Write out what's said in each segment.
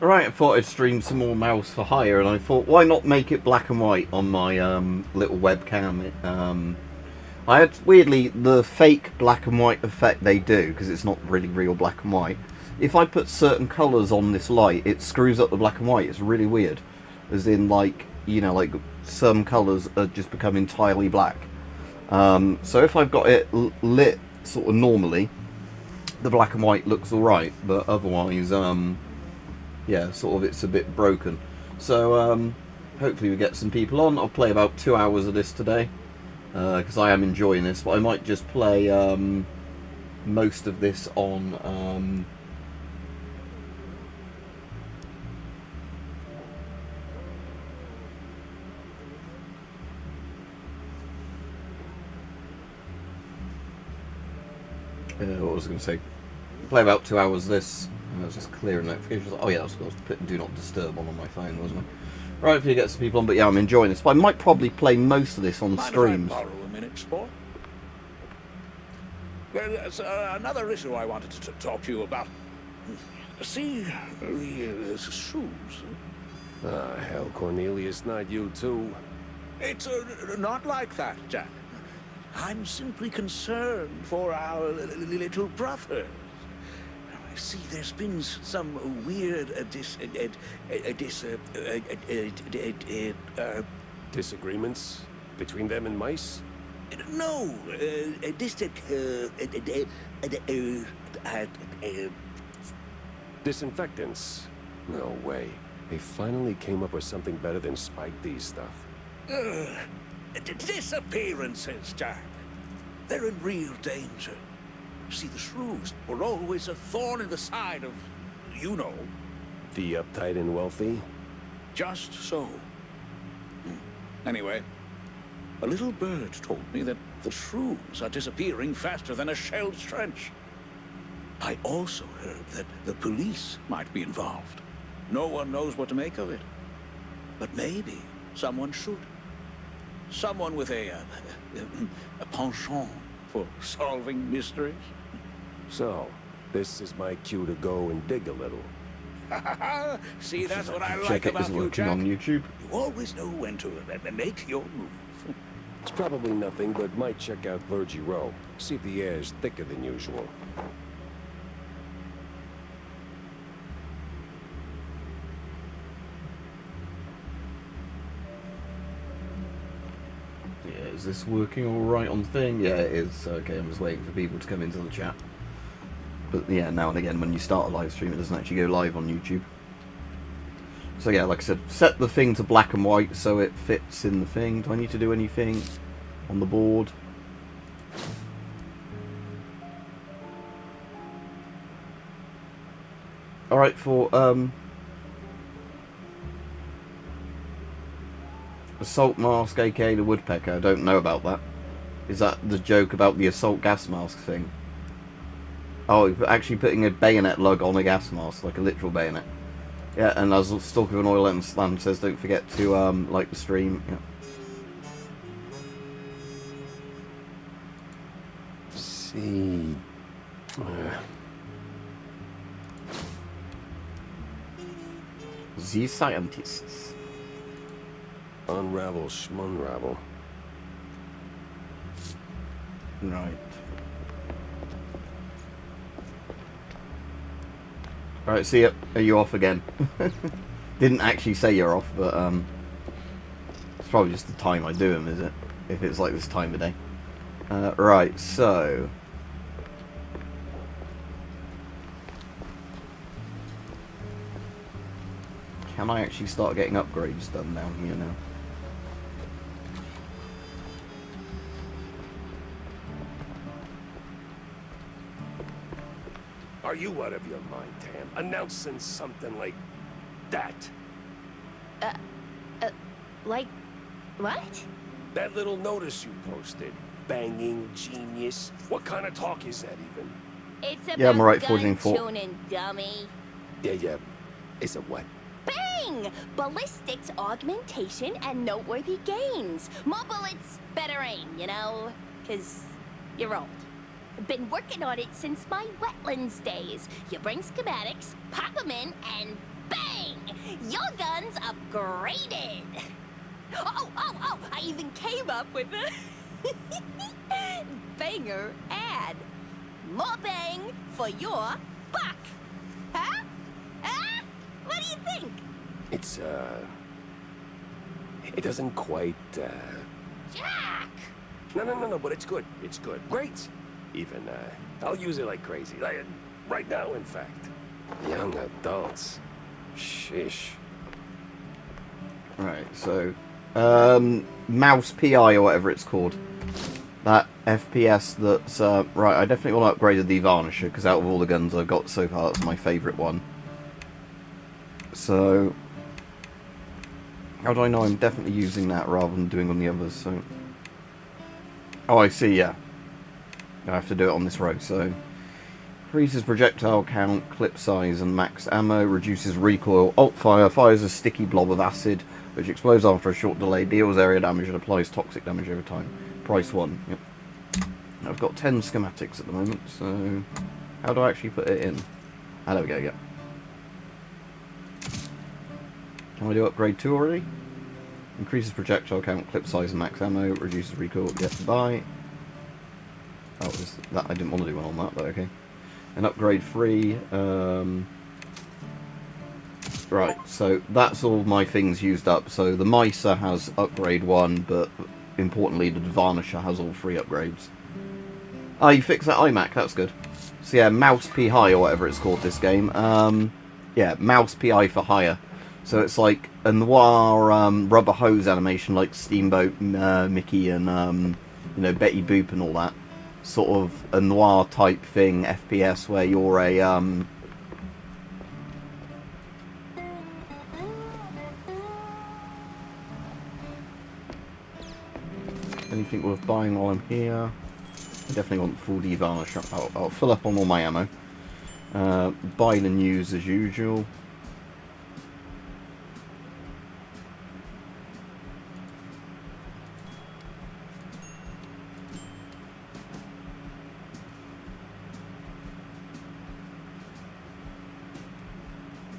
Right, I thought I'd stream some more Mouse for Hire, and I thought, why not make it black and white on my little webcam? I had, weirdly, the fake black and white effect they do, because it's not really real black and white. If I put certain colours on this light, it screws up the black and white. It's really weird. As in, like, you know, like, some colours are just become entirely black. So if I've got it lit sort of normally, the black and white looks alright, but otherwise, yeah, sort of it's a bit broken. So hopefully we get some people on. I'll play about 2 hours of this today, because I am enjoying this, but I might just play most of this on what was I going to say? Play about 2 hours of this. I was just clearing notifications. Oh yeah, I was supposed to put Do Not Disturb on my phone, wasn't I? Right, if you get some people on, but yeah, I'm enjoying this. But I might probably play most of this on streams. Mind if I borrow a minute, Sport? Well, there's another issue I wanted to talk to you about. See, the shoes. Ah, hell, Cornelius, not you too. It's not like that, Jack. I'm simply concerned for our little brother. See, there's been some weird Disagreements between them and mice? No, Disinfectants? No way. They finally came up with something better than Spike D's stuff. disappearances, Jack. They're in real danger. See, the shrews were always a thorn in the side of, you know. The uptight and wealthy? Just so. Anyway, a little bird told me that the shrews are disappearing faster than a shelled trench. I also heard that the police might be involved. No one knows what to make of it. But maybe someone should. Someone with a penchant for solving mysteries. So, this is my cue to go and dig a little. See, that's what I like Check it about is you, working Jack. on YouTube. You always know when to make your move. It's probably nothing, but might check out Clergy Row. See if the air is thicker than usual. Yeah, is this working alright on the thing? Yeah, it is. Okay, I'm just waiting for people to come into the chat. But yeah, now and again, when you start a live stream, it doesn't actually go live on YouTube. So yeah, like I said, set the thing to black and white so it fits in the thing. Do I need to do anything on the board? Alright, for assault mask, aka the woodpecker. I don't know about that. Is that the joke about the assault gas mask thing? Oh, actually putting a bayonet lug on a gas mask, like a literal bayonet. Yeah, and as Stalker of an Oil and Slam says, don't forget to like the stream. Yeah. See. The scientists. Unravel, schmunravel. Right. Right, see ya. Are you off again? Didn't actually say you're off, but it's probably just the time I do them, is it? If it's like this time of day. Right, so can I actually start getting upgrades done down here now? Are you out of your mind, Tam? Announcing something like that? Like, what? That little notice you posted. Banging genius. What kind of talk is that even? It's about Yeah, I'm alright, gun forging for. tuning, dummy. Yeah. It's a what? Bang! Ballistics, augmentation, and noteworthy gains. More bullets, better aim, you know? 'Cause you're old. Been working on it since my wetlands days. You bring schematics, pop them in, and bang! Your gun's upgraded. Oh, I even came up with a banger ad. More bang for your buck. Huh? Huh? What do you think? It's, it doesn't quite, Jack! No, but it's good. It's good. Great. Even, I'll use it like crazy. Like, right now, in fact. Young adults. Sheesh. Right, so mouse PI or whatever it's called. That FPS that's right. I definitely want to upgrade the Varnisher because out of all the guns I've got so far, that's my favourite one. So how do I know I'm definitely using that rather than doing on the others? So oh, I see. Yeah, I have to do it on this row. So increases projectile count, clip size, and max ammo. Reduces recoil. Alt fire fires a sticky blob of acid, which explodes after a short delay. Deals area damage and applies toxic damage over time. Price 1. Yep. I've got 10 schematics at the moment. So how do I actually put it in? Ah, there we go. Yeah. Can I do upgrade 2 already? Increases projectile count, clip size, and max ammo. Reduces recoil. Yep. Buy. Oh, that I didn't want to do one on that, but okay. And upgrade 3. Right, so that's all my things used up. So the Miser has upgrade 1, but importantly the Varnisher has all 3 upgrades. Oh, you fixed that iMac, that's good. So yeah, Mouse PI or whatever it's called this game. Yeah, Mouse PI for hire. So it's like a noir rubber hose animation like Steamboat Mickey and you know, Betty Boop and all that. Sort of a noir type thing, FPS, where you're a anything worth buying while I'm here? I definitely want full Varnish. I'll fill up on all my ammo. Buy the news as usual.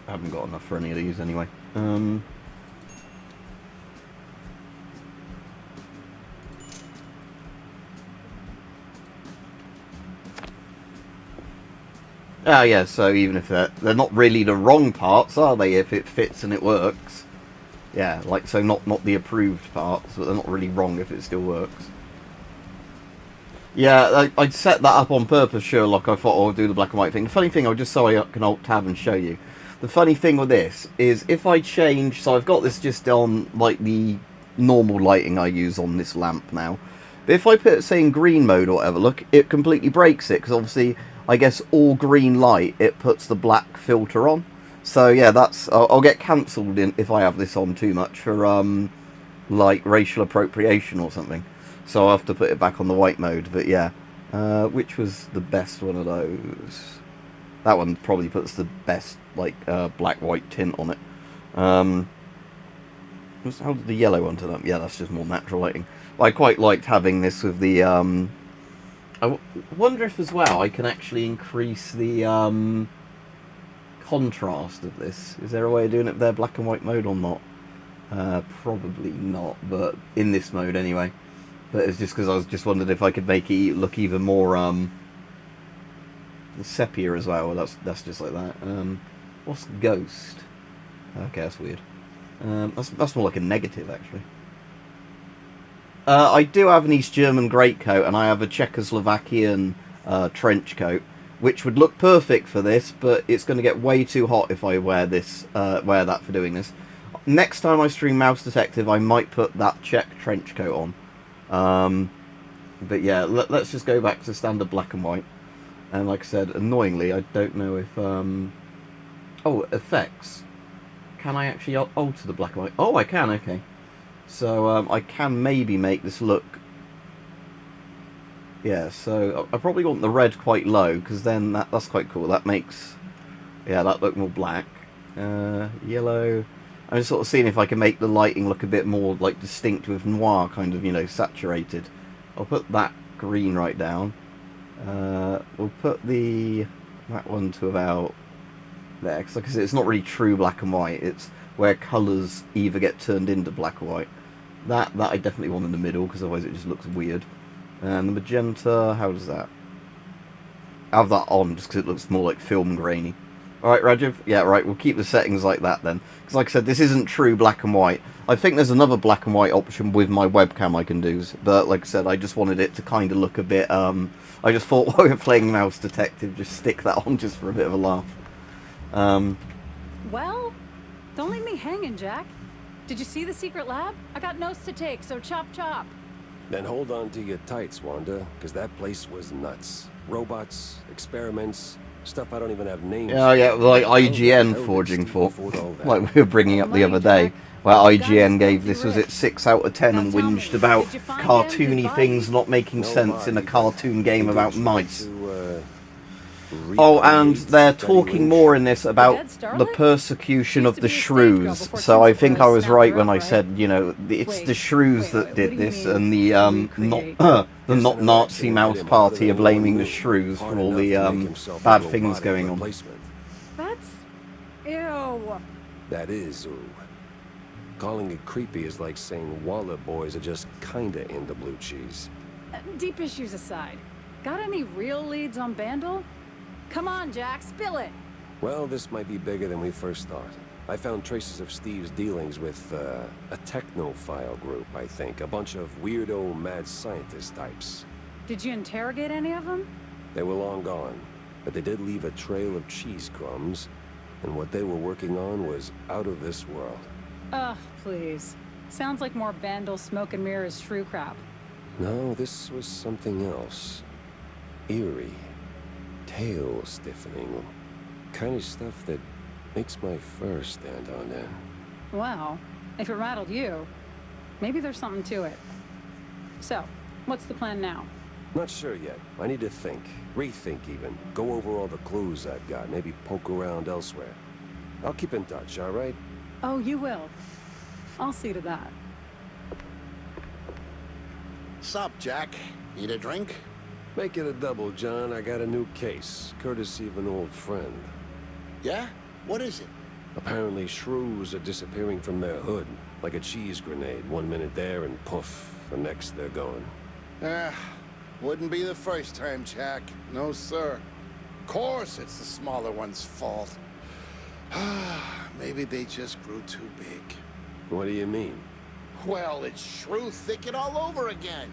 I haven't got enough for any of these anyway. Ah, yeah, so even if they're not really the wrong parts, are they, if it fits and it works? Yeah, like, so not the approved parts, but they're not really wrong if it still works. Yeah, I'd set that up on purpose, Sherlock. I thought, oh, I'll do the black and white thing. The funny thing, I'll just so I can Alt-Tab and show you. The funny thing with this is if I change... So I've got this just on, like, the normal lighting I use on this lamp now. But if I put it, say, in green mode or whatever, look, it completely breaks it. Because obviously, I guess all green light, it puts the black filter on. So, yeah, that's... I'll get cancelled if I have this on too much for, like, racial appropriation or something. So I'll have to put it back on the white mode. But, yeah. Which was the best one of those? That one probably puts the best, like, black-white tint on it. How did the yellow one turn up? Yeah, that's just more natural lighting. I quite liked having this with the, I wonder if, as well, I can actually increase the, contrast of this. Is there a way of doing it with their black and white mode or not? Probably not, but in this mode anyway. But it's just because I was just wondering if I could make it look even more, sepia as well. That's just like that. What's ghost? Okay, that's weird. That's more like a negative, actually. I do have an East German greatcoat, and I have a Czechoslovakian trench coat, which would look perfect for this, but it's going to get way too hot if I wear this, wear that for doing this. Next time I stream Mouse Detective, I might put that Czech trench coat on. But yeah, let's just go back to standard black and white. And like I said, annoyingly, I don't know if... Oh, effects. Can I actually alter the black and white? Oh, I can, okay. So, I can maybe make this look... Yeah, so I probably want the red quite low, because then that's quite cool. That makes... Yeah, that look more black. Yellow... I'm just sort of seeing if I can make the lighting look a bit more, like, distinct with noir, kind of, you know, saturated. I'll put that green right down. We'll put that one to about there, because like I said, it's not really true black and white. It's where colours either get turned into black or white. That I definitely want in the middle, because otherwise it just looks weird. And the magenta, how does that? I have that on just because it looks more like film grainy. Alright, Rajiv? Yeah, right, we'll keep the settings like that then. Because like I said, this isn't true black and white. I think there's another black and white option with my webcam I can do, but like I said, I just wanted it to kind of look a bit, I just thought while we were playing Mouse Detective, just stick that on just for a bit of a laugh. Well, don't leave me hanging, Jack. Did you see the secret lab? I got notes to take, so chop chop. Then hold on to your tights, Wanda, because that place was nuts. Robots, experiments, stuff I don't even have names Yeah, yeah, like IGN forging for, like we were bringing up the other day, where IGN gave this was it 6 out of 10 and whinged about cartoony things not making sense in a cartoon game about mice. Oh, and they're talking more in this about the persecution of the shrews. So I think I was right when I said, you know, it's the shrews that did this, and the not Nazi Mouse Party are blaming the shrews for all the bad things going on. That's... ew. That is, ooh. Calling it creepy is like saying Waller boys are just kinda into blue cheese. Deep issues aside, got any real leads on Bandle? Come on, Jack, spill it! Well, this might be bigger than we first thought. I found traces of Steve's dealings with, a technophile group, I think. A bunch of weirdo mad scientist types. Did you interrogate any of them? They were long gone, but they did leave a trail of cheese crumbs, and what they were working on was out of this world. Ugh, please. Sounds like more Bandle smoke and mirrors shrew crap. No, this was something else. Eerie. Tail stiffening. Kind of stuff that makes my fur stand on end. Well, if it rattled you, maybe there's something to it. So, what's the plan now? Not sure yet. I need to think. Rethink even. Go over all the clues I've got. Maybe poke around elsewhere. I'll keep in touch, alright? Oh, you will. I'll see to that. Sup, Jack? Need a drink? Make it a double, John. I got a new case, courtesy of an old friend. Yeah? What is it? Apparently shrews are disappearing from their hood, like a cheese grenade. 1 minute there and poof, the next they're gone. Wouldn't be the first time, Jack. No, sir. Of course it's the smaller one's fault. Maybe they just grew too big. What do you mean? Well, it's shrew thicket all over again.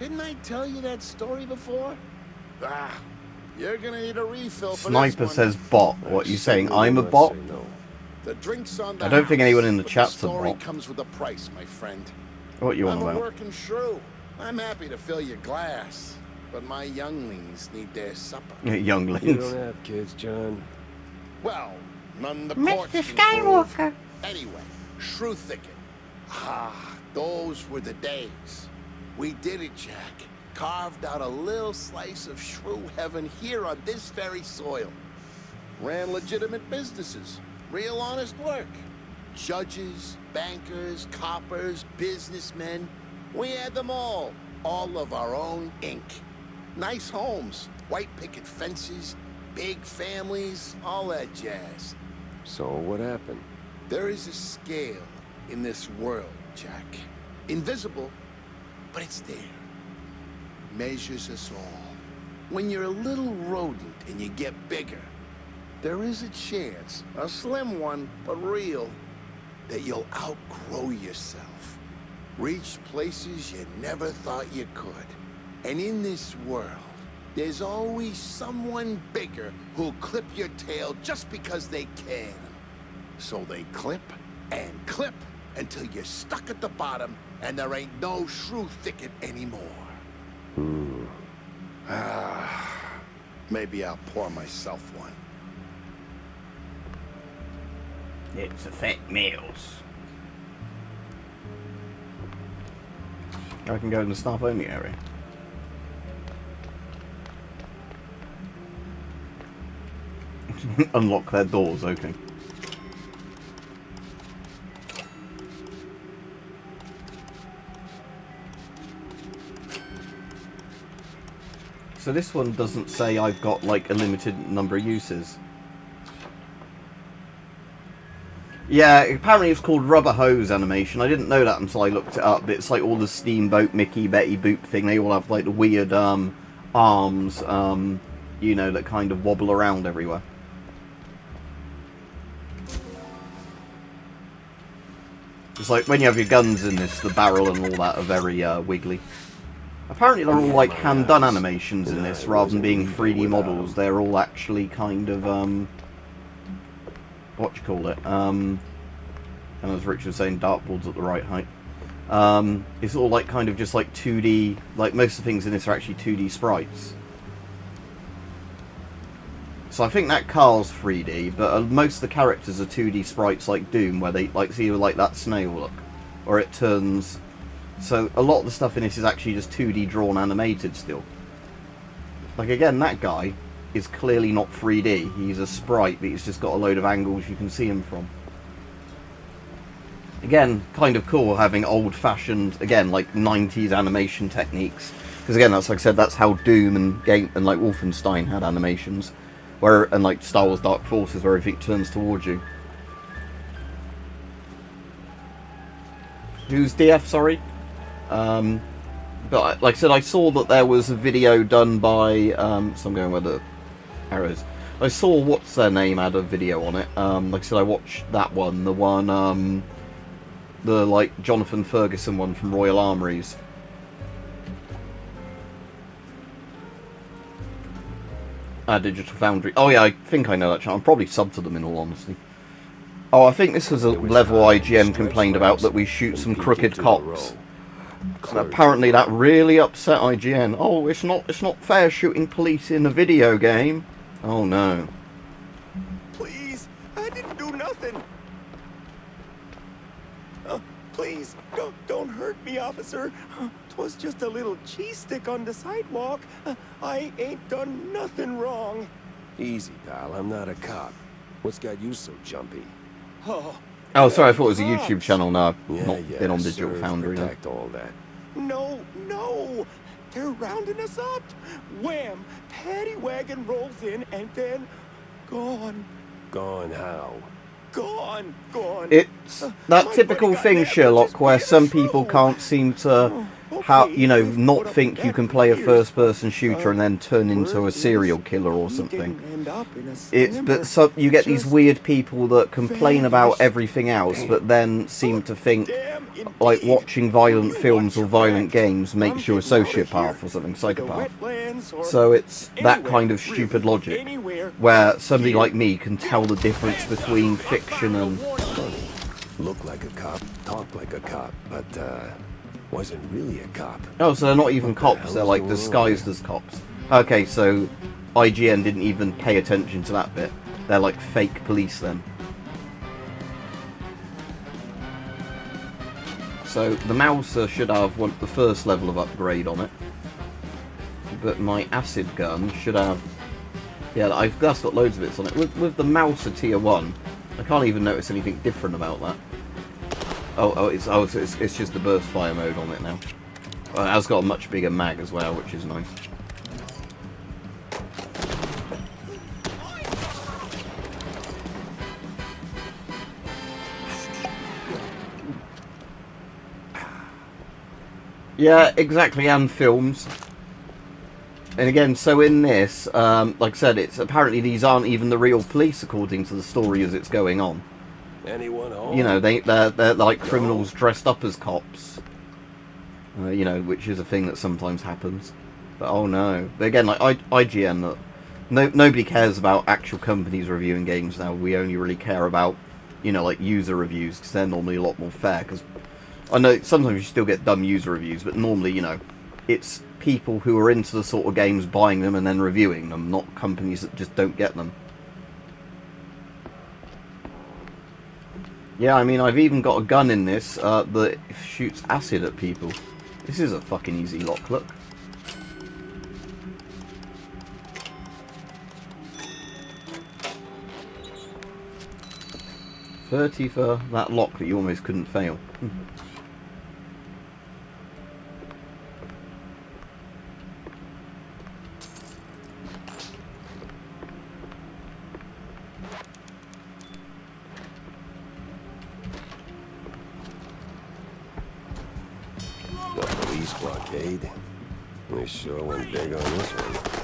Didn't I tell you that story before? You're gonna need a refill for Sniper this says bot. What, you saying I'm a bot? No. The drink's on the I don't think house, anyone in the but chat's a story bot. comes with a price, my friend. What you on I'm a about? working shrew. I'm happy to fill your glass, but my younglings need their supper. You Younglings. don't have kids, John. Well, none the Mr. courts can prove. Skywalker. Anyway, Shrew Thicket. Those were the days. We did it, Jack. Carved out a little slice of shrew heaven here on this very soil. Ran legitimate businesses. Real honest work. Judges, bankers, coppers, businessmen. We had them all. All of our own ink. Nice homes, white picket fences, big families, all that jazz. So what happened? There is a scale in this world, Jack. Invisible, but it's there. Measures us all. When you're a little rodent and you get bigger, there is a chance, a slim one, but real, that you'll outgrow yourself. Reach places you never thought you could. And in this world, there's always someone bigger who'll clip your tail just because they can. So they clip and clip until you're stuck at the bottom and there ain't no shrew thicket anymore. Maybe I'll pour myself one. It's a fake meals. I can go in the staff only area. Unlock their doors, okay. So this one doesn't say I've got like a limited number of uses. Yeah, apparently it's called rubber hose animation. I didn't know that until I looked it up. But it's like all the Steamboat Mickey, Betty Boop thing. They all have like the weird arms, you know, that kind of wobble around everywhere. It's like when you have your guns in this, the barrel and all that are very wiggly. Apparently they're all like hand-done animations in this, rather than being 3D models. They're all actually kind of, what do you call it? And as Rich was saying, dartboard's at the right height. It's all like kind of just like 2D, like most of the things in this are actually 2D sprites. So I think that car's 3D, but most of the characters are 2D sprites like Doom, where they like see like that snail look, or it turns. So a lot of the stuff in this is actually just 2D drawn animated still. Like again, that guy is clearly not 3D. He's a sprite, but he's just got a load of angles you can see him from. Again, kind of cool having old-fashioned, again, like 90s animation techniques. Because again, that's like I said, that's how Doom and like Wolfenstein had animations. And like Star Wars Dark Forces, where everything turns towards you. Who's DF, sorry? But like I said, I saw that there was a video done by, so I'm going where the arrows. I saw what's their name had a video on it. Like I said, I watched that one, the one, the like Jonathan Ferguson one from Royal Armouries. Digital Foundry. Oh yeah, I think I know that channel. I'm probably subbed to them in all honesty. Oh, I think this was a level IGN complained about, that we shoot some crooked cops. And apparently that really upset IGN. Oh, it's not fair shooting police in a video game. Oh no. Please, I didn't do nothing. Please, don't hurt me, officer. 'Twas just a little cheese stick on the sidewalk. I ain't done nothing wrong. Easy, pal. I'm not a cop. What's got you so jumpy? Oh, Sorry, I thought it was a YouTube channel. No, I've Yeah, not been on Digital serve, Foundry. No. protect all that. No. They're rounding us up. Wham! Paddy wagon rolls in and then gone. Gone how? Gone. It's that My typical buddy got thing, nabbed for Sherlock, just where being a some people shrew. can't seem to, Okay, not put up think with you that can for play a years. first-person shooter and then turn Word into a is, serial killer or he something. didn't end up in a But slimmer, so you get these just weird people that complain about vanished. everything else, but then seem to think Damn, like indeed. watching violent You films watch or your violent back. games I'm makes you a getting out of sociopath here. or something, The psychopath. wetlands or So it's that anywhere, kind of stupid really, logic, anywhere where but somebody here. like me can tell the difference between fiction and... Funny. Look like a cop, talk like a cop, but wasn't really a cop. Oh, so they're not even What the cops, hell's they're like going on disguised here? as cops. Okay, so IGN didn't even pay attention to that bit. They're like fake police then. So the Mouser should have the first level of upgrade on it. But my acid gun should have... Yeah, that's got loads of bits on it. With the Mouser tier 1, I can't even notice anything different about that. It's just the burst fire mode on it now. It has got a much bigger mag as well, which is nice. Yeah, exactly, and films. And again, so in this, like I said, it's apparently these aren't even the real police according to the story as it's going on. Anyone home? You know, they're like criminals dressed up as cops. You know, which is a thing that sometimes happens. But oh no. But again, like IGN, nobody cares about actual companies reviewing games now. We only really care about, you know, like user reviews, because they're normally a lot more fair. Because I know sometimes you still get dumb user reviews, but normally, you know, it's people who are into the sort of games buying them and then reviewing them, not companies that just don't get them. Yeah, I mean, I've even got a gun in this that shoots acid at people. This is a fucking easy lock, look. $30 for that lock that you almost couldn't fail. last blockade. We sure went big on this one.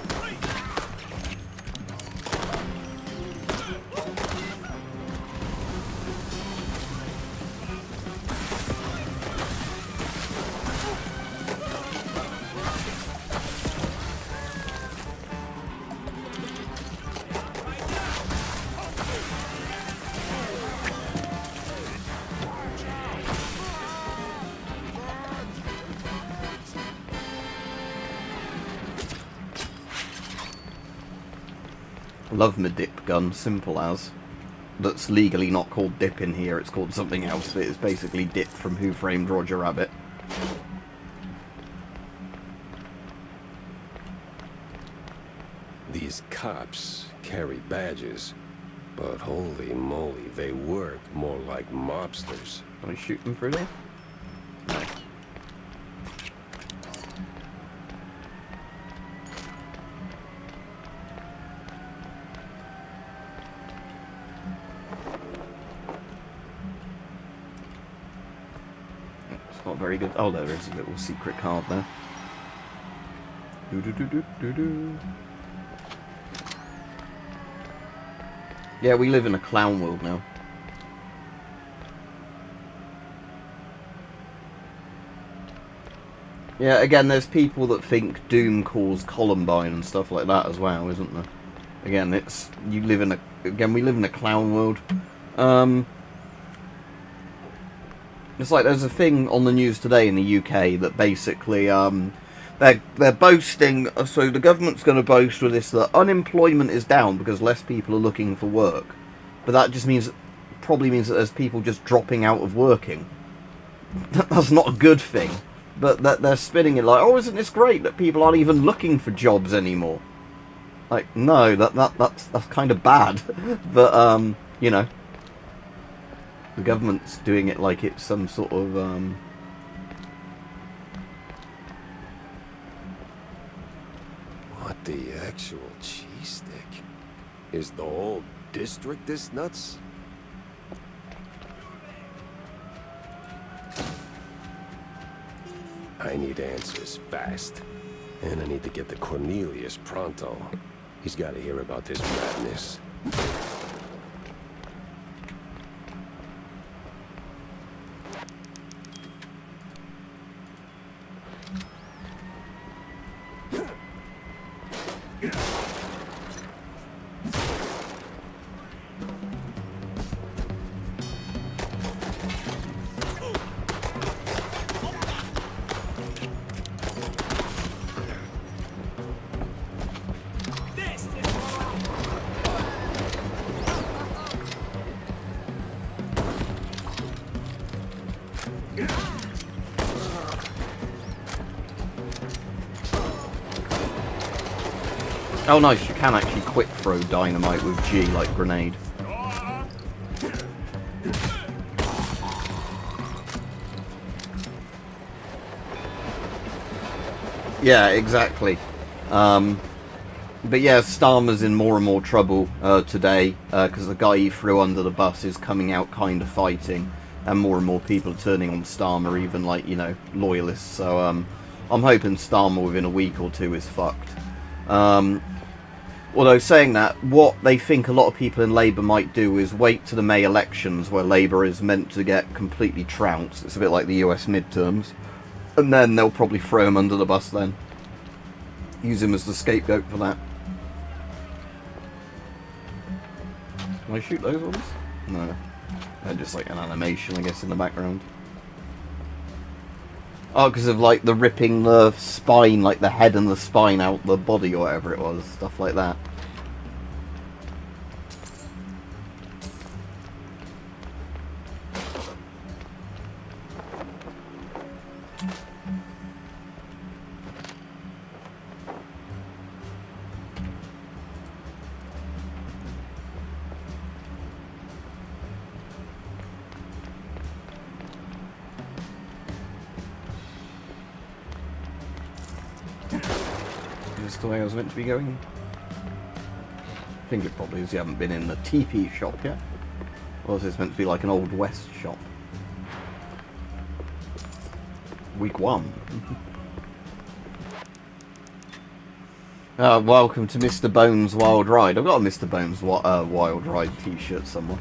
Love my dip gun, simple as. That's legally not called dip in here, it's called something else, but it's basically dip from Who Framed Roger Rabbit. These cops carry badges, but holy moly, they work more like mobsters. Can I shoot them through there? No. It's not very good. Oh, there is a little secret card there. Do-do-do-do-do-do. Yeah, we live in a clown world now. Yeah, again, there's people that think Doom caused Columbine and stuff like that as well, isn't there? Again, it's we live in a clown world. It's like there's a thing on the news today in the UK that basically they're boasting. So the government's going to boast with this that unemployment is down because less people are looking for work, but that just probably means that there's people just dropping out of working. That's not a good thing. But that they're spinning it like, oh, isn't this great that people aren't even looking for jobs anymore? Like, no, that's kind of bad. But you know, the government's doing it like it's some sort of What the actual cheese stick? Is the whole district this nuts? I need answers fast. And I need to get to Cornelius pronto. He's got to hear about this madness. oh nice, you can actually quick throw dynamite with G like grenade. Yeah, exactly. But yeah, Starmer's in more and more trouble today because the guy he threw under the bus is coming out kind of fighting, and more people are turning on Starmer, even like, you know, loyalists. So I'm hoping Starmer within a week or two is fucked. Although saying that, what they think a lot of people in Labour might do is wait to the May elections where Labour is meant to get completely trounced. It's a bit like the US midterms. And then they'll probably throw him under the bus then. Use him as the scapegoat for that. Can I shoot those ones? No. They're just like an animation, I guess, in the background. Oh, because of like the ripping the spine, like the head and the spine out the body or whatever it was. Stuff like that. Is this the way I was meant to be going? I think it probably is. You haven't been in the TP shop yet. Or is this meant to be like an Old West shop? Week 1. Welcome to Mr. Bones Wild Ride. I've got a Mr. Bones Wild Ride t-shirt somewhere.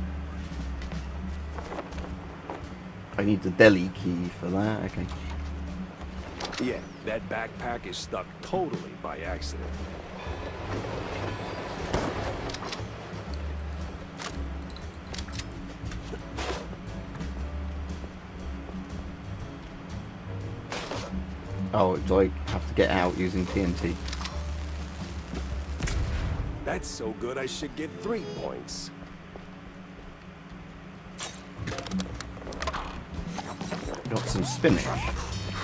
I need the deli key for that, okay. Yeah, that backpack is stuck totally by accident. Oh, do I have to get out using TNT? That's so good I should get 3 points. Got some spinach.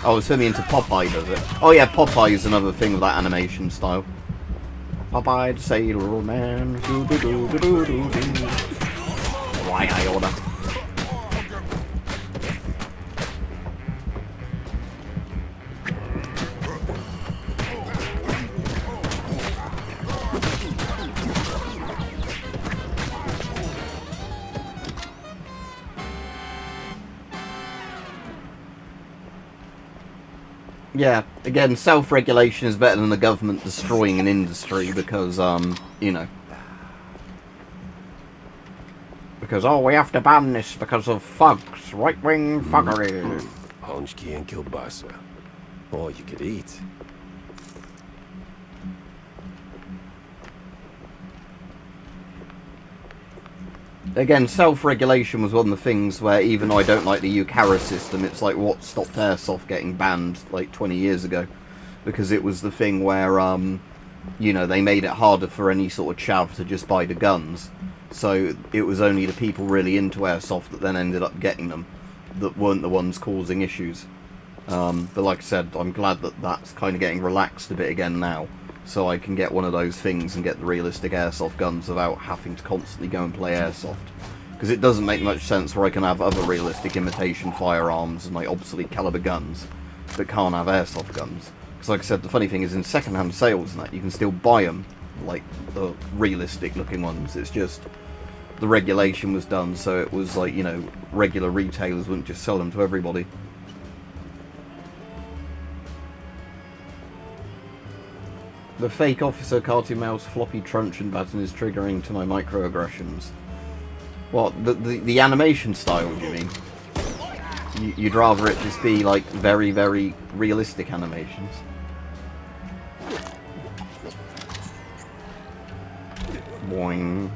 Oh, it's turning me into Popeye, does it? Oh yeah, Popeye is another thing with that animation style. Popeye the Sailor Man. Why I order? Yeah, again, self-regulation is better than the government destroying an industry because, you know. Because, oh, we have to ban this because of thugs, right-wing thuggery. Honchki and kielbasa. All you could eat. Again, self-regulation was one of the things where even though I don't like the UCARA system, it's like what stopped Airsoft getting banned like 20 years ago. Because it was the thing where, you know, they made it harder for any sort of chav to just buy the guns. So it was only the people really into Airsoft that then ended up getting them, that weren't the ones causing issues. But like I said, I'm glad that that's kind of getting relaxed a bit again now. So I can get one of those things and get the realistic Airsoft guns without having to constantly go and play Airsoft. Because it doesn't make much sense where I can have other realistic imitation firearms and like obsolete caliber guns that can't have Airsoft guns. Because like I said, the funny thing is in second-hand sales and that, you can still buy them, like the realistic looking ones. It's just the regulation was done so it was like, you know, regular retailers wouldn't just sell them to everybody. The fake officer cartoon mouse floppy truncheon button is triggering to my microaggressions. What, the animation style, do you mean? You'd rather it just be like very, very realistic animations? Boing.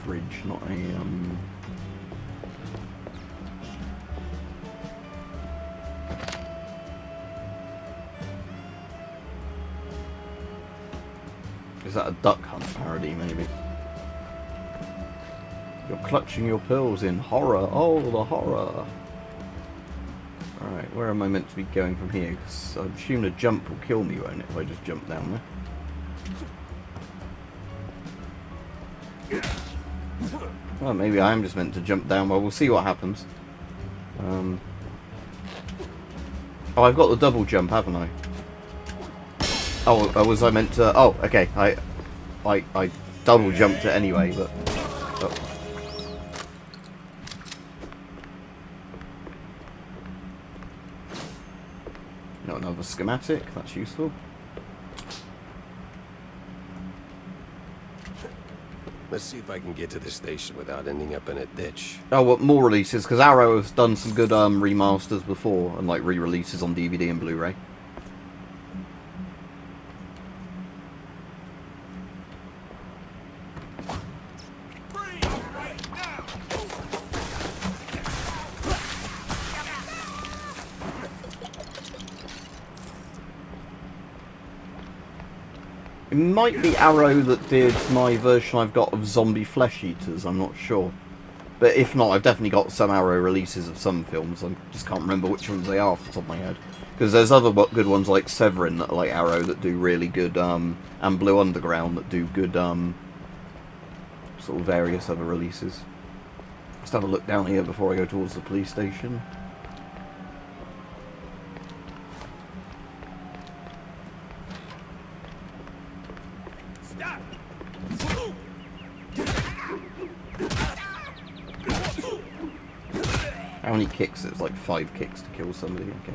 Fridge, not a Is that a Duck Hunt parody, maybe? You're clutching your pearls in horror. Oh, the horror. Alright, where am I meant to be going from here? 'Cause I assume the jump will kill me, won't it, if I just jump down there? Well, maybe I am just meant to jump down. Well, we'll see what happens. Oh, I've got the double jump, haven't I? Oh, was I meant to... Oh, okay. I double jumped it anyway, but... Oh. Got another schematic. That's useful. Let's see if I can get to the station without ending up in a ditch. Oh, what more releases? Because Arrow has done some good remasters before, and like re-releases on DVD and Blu-ray. It might be Arrow that did my version I've got of Zombie Flesh Eaters, I'm not sure. But if not, I've definitely got some Arrow releases of some films. I just can't remember which ones they are off the top of my head. Because there's other good ones like Severin that are like Arrow that do really good, and Blue Underground that do good, sort of various other releases. Let's have a look down here before I go towards the police station. How many kicks? It was like 5 kicks to kill somebody. Okay.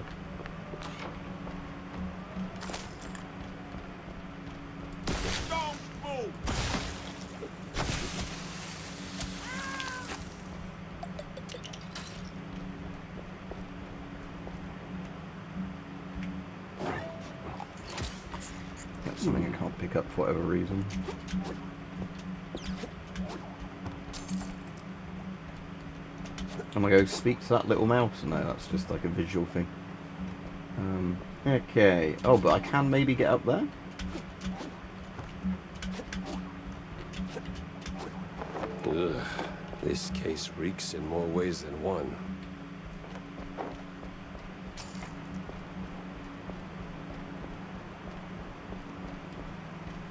That's something I can't pick up for whatever reason. I'm gonna go speak to that little mouse. No, that's just like a visual thing. Okay. Oh, but I can maybe get up there? Ugh, this case reeks in more ways than one.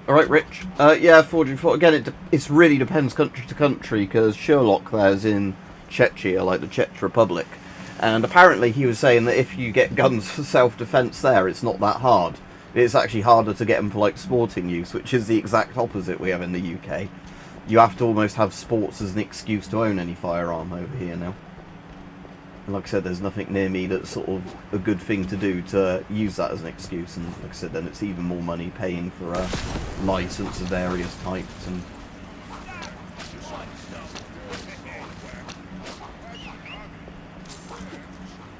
Alright, Rich. Yeah, Forging Fort. Again, it really depends country to country, because Sherlock there's in Czechia, like the Czech Republic. And apparently he was saying that if you get guns for self-defense there, it's not that hard. It's actually harder to get them for, like, sporting use, which is the exact opposite we have in the UK. You have to almost have sports as an excuse to own any firearm over here now. And like I said, there's nothing near me that's sort of a good thing to do to use that as an excuse. And like I said, then it's even more money paying for a license of various types.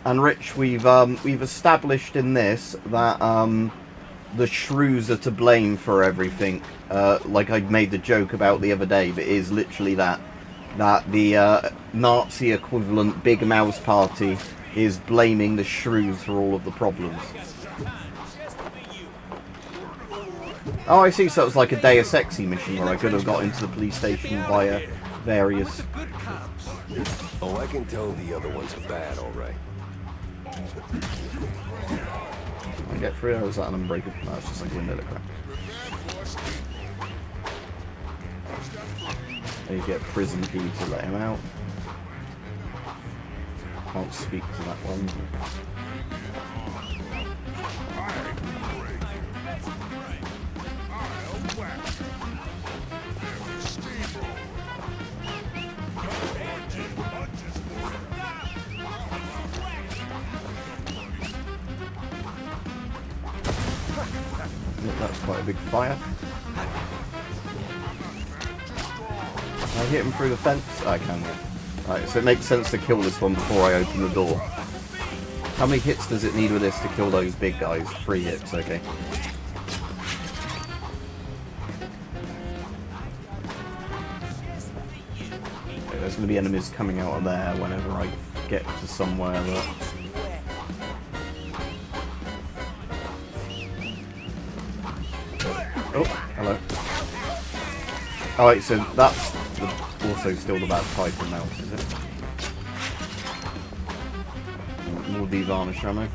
And Rich, we've established in this that the shrews are to blame for everything. Like I made the joke about the other day, but it is literally that the Nazi equivalent Big Mouse Party is blaming the shrews for all of the problems. Oh, I see. So it was like a Deus Ex mission where I could have got into the police station via various... Oh, I can tell the other ones are bad, all right. I get through, or is that an unbreakable? No, it's just like a window that cracked. And you get a prison key to let him out. Can't speak to that one. That's quite a big fire. Can I hit him through the fence? I can, yeah. Right, so it makes sense to kill this one before I open the door. How many hits does it need with this to kill those big guys? 3 hits, okay. Okay, there's going to be enemies coming out of there whenever I get to somewhere that... Oh, hello. Alright, so that's also still the bad Piper mouse, is it? More de-varnish ammo.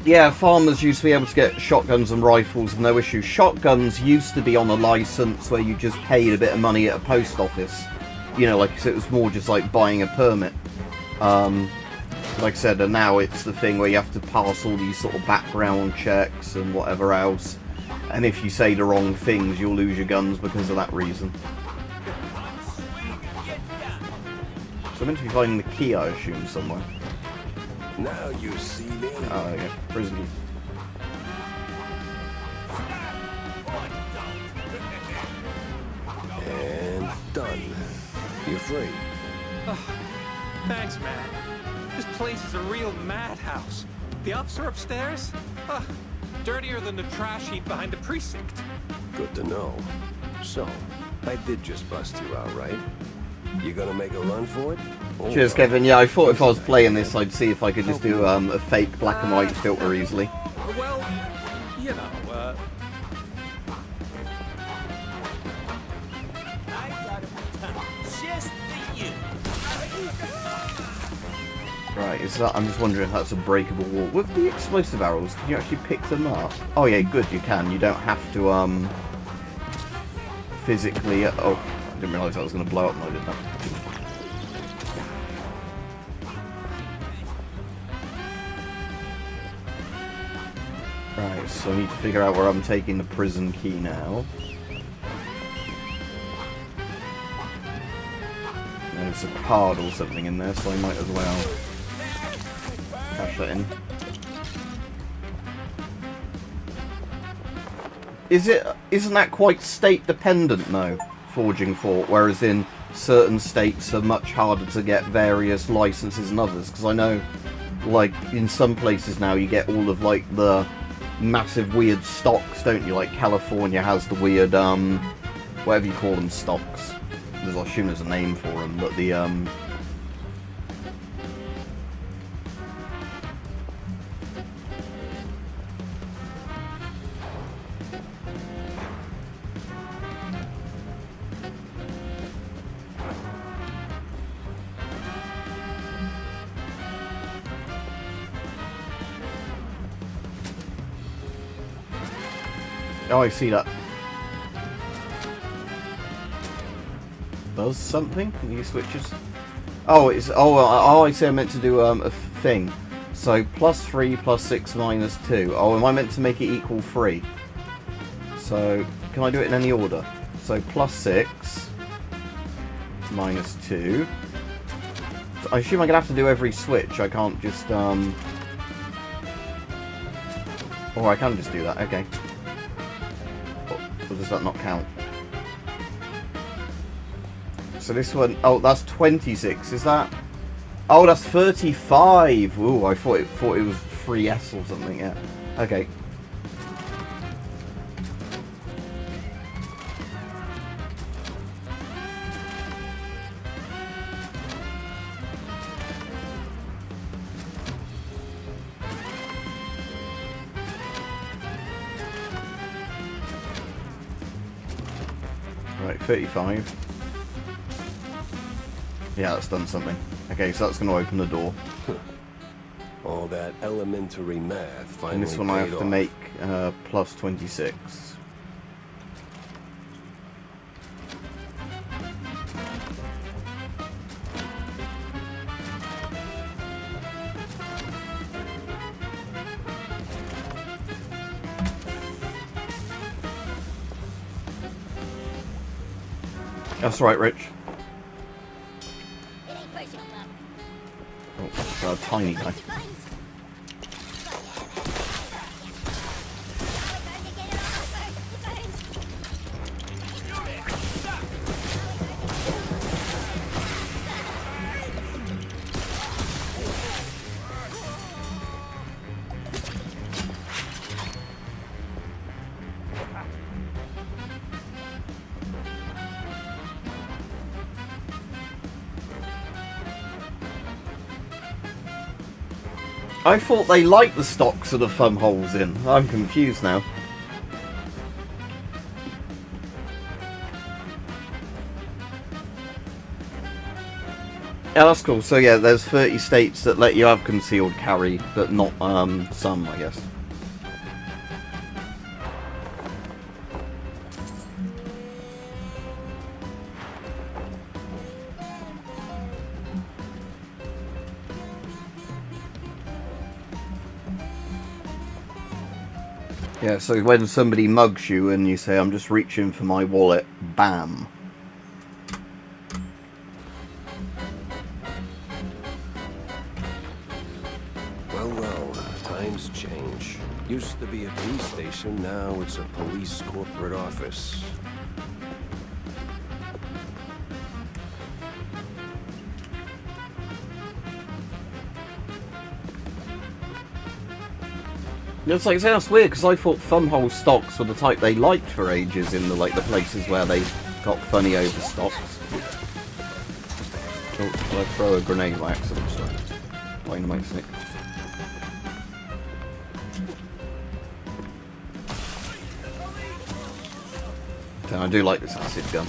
Yeah, farmers used to be able to get shotguns and rifles with no issue. Shotguns used to be on a license where you just paid a bit of money at a post office. You know, like, so it was more just like buying a permit. Like I said, and now it's the thing where you have to pass all these sort of background checks and whatever else. And if you say the wrong things, you'll lose your guns because of that reason. So I'm meant to be finding the key, I assume, somewhere. Now you see me. Oh, there you go. Prison key. And done. You free? Oh, thanks, man. This place is a real madhouse. The officer upstairs? Dirtier than the trash heap behind the precinct. Good to know. So, I did just bust you out, right? You gonna make a run for it? Cheers, Kevin. Yeah, I thought if I was playing this, I'd see if I could just do a fake black and white filter easily. Well, you know, Right, is that? I'm just wondering if that's a breakable wall. With the explosive arrows, can you actually pick them up? Oh yeah, good, you can. You don't have to physically. Oh, I didn't realise I was going to blow up when I did that. Right, so I need to figure out where I'm taking the prison key now. There's a card or something in there, so I might as well cash that in. Isn't that quite state dependent though, forging fort, whereas in certain states are much harder to get various licenses than others? Because I know, like, in some places now you get all of, like, the massive weird stocks, don't you? Like, California has the weird, whatever you call them, stocks. I assume there's a name for them, but the, oh, I see that. Does something? These switches? Oh, it's I see. I meant to do a thing. So +3 +6 -2. Oh, am I meant to make it equal 3? So can I do it in any order? So +6 -2. I assume I'm gonna have to do every switch. I can't just or I can just do that. Okay. Or does that not count? So this one, oh, that's 26. Is that? Oh, that's 35. Ooh, I thought it was 3S or something. Yeah. Okay. Right, 35. Yeah, that's done something. Okay, so that's going to open the door. All that elementary math finally And this one I have paid to off. make +26. That's right, Rich. It ain't personal, Mom. Oh, that's a tiny guy. I thought they liked the stocks with the thumb holes in. I'm confused now. Yeah, that's cool. So yeah, there's 30 states that let you have concealed carry, but not some, I guess. Yeah, so when somebody mugs you and you say, I'm just reaching for my wallet, bam. Well, times change. Used to be a police station, now it's a police corporate office. It's like, that's weird, because I thought thumbhole stocks were the type they liked for ages in the the places where they got funny overstocks. Oh, did I throw a grenade by accident? Sorry. Dynamite stick. I do like this acid gun.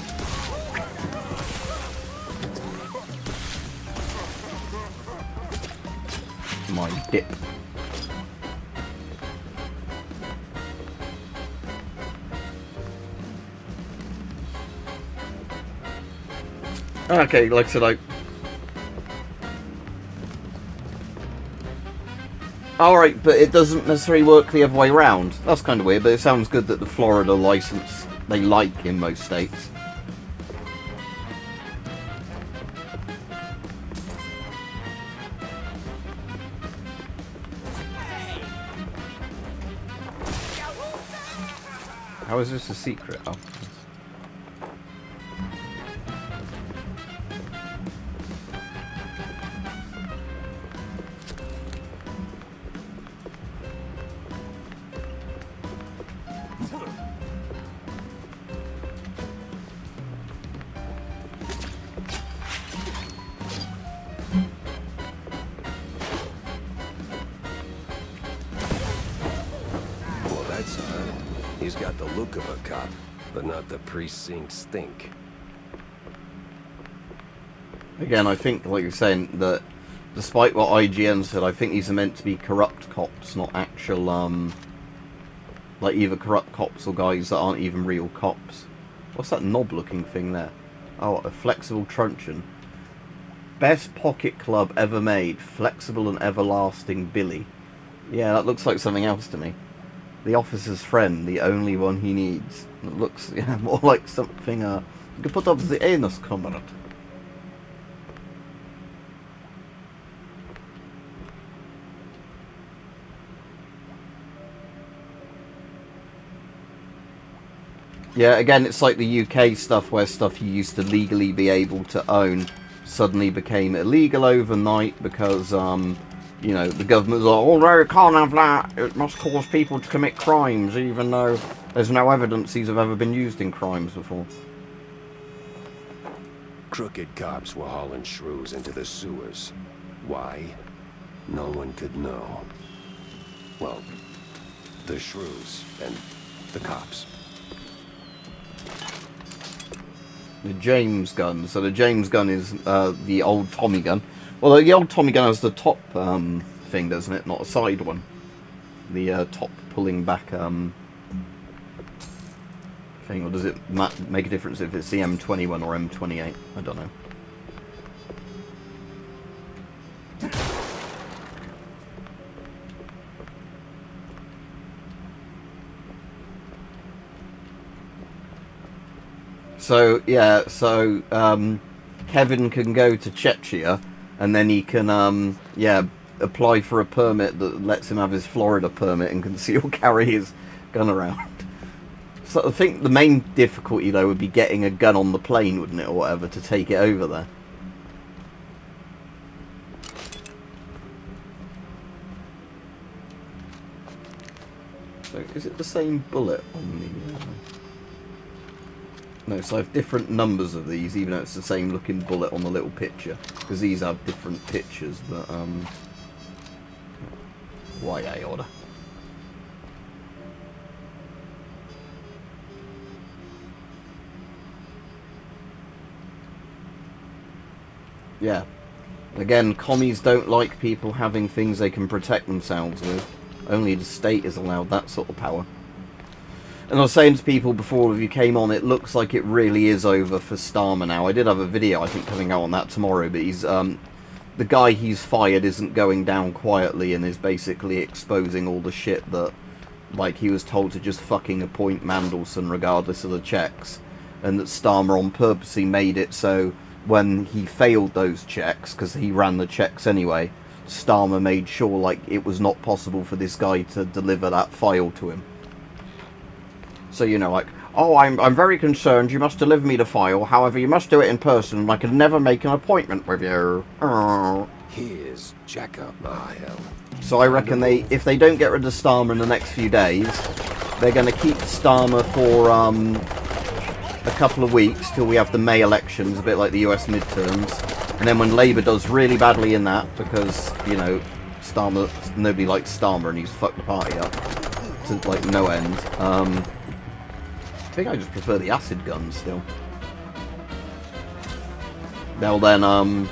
My dip. Okay, like I said, Alright, but it doesn't necessarily work the other way around. That's kind of weird, but it sounds good that the Florida license they like in most states. How is this a secret? Oh. Well, that's odd. He's got the look of a cop, but not the precinct stink. Again, I think, like you're saying, that despite what IGN said, I think these are meant to be corrupt cops, not actual, like either corrupt cops or guys that aren't even real cops. What's that knob-looking thing there? Oh, a flexible truncheon. Best pocket club ever made. Flexible and everlasting Billy. Yeah, that looks like something else to me. The officer's friend, the only one he needs. It looks, yeah, more like something, you could put up the anus comrade. Yeah, again, it's like the UK stuff where stuff you used to legally be able to own suddenly became illegal overnight because, you know, the government was like, oh no, you can't have that, it must cause people to commit crimes, even though there's no evidence these have ever been used in crimes before. Crooked cops were hauling shrews into the sewers. Why? No one could know. Well, the shrews and the cops. The James gun. So the James gun is the old Tommy gun. Well, the old Tommy gun has the top thing, doesn't it? Not a side one. The top pulling back thing. Or does it make a difference if it's the M21 or M28? I don't know. So, yeah, so Kevin can go to Chechnya and then he can, yeah, apply for a permit that lets him have his Florida permit and conceal carry his gun around. So I think the main difficulty, though, would be getting a gun on the plane, wouldn't it, or whatever, to take it over there. So, is it the same bullet on the... No, so I have different numbers of these, even though it's the same looking bullet on the little picture. Because these have different pictures, but, YA order. Yeah. Again, commies don't like people having things they can protect themselves with. Only the state is allowed that sort of power. And I was saying to people before you came on, it looks like it really is over for Starmer now. I did have a video, I think, coming out on that tomorrow, but he's, the guy he's fired isn't going down quietly and is basically exposing all the shit that, like, he was told to just fucking appoint Mandelson regardless of the checks. And that Starmer on purposely made it so when he failed those checks, because he ran the checks anyway, Starmer made sure, like, it was not possible for this guy to deliver that file to him. So, you know, like, oh, I'm very concerned, you must deliver me the file, however, you must do it in person, and I can never make an appointment with you. Oh. Here's Jack up my hell. So I reckon if they don't get rid of Starmer in the next few days, they're going to keep Starmer for, a couple of weeks till we have the May elections, a bit like the US midterms. And then when Labour does really badly in that, because, you know, Starmer, nobody likes Starmer and he's fucked the party up to, like, no end. I think I just prefer the acid guns still. They'll then, does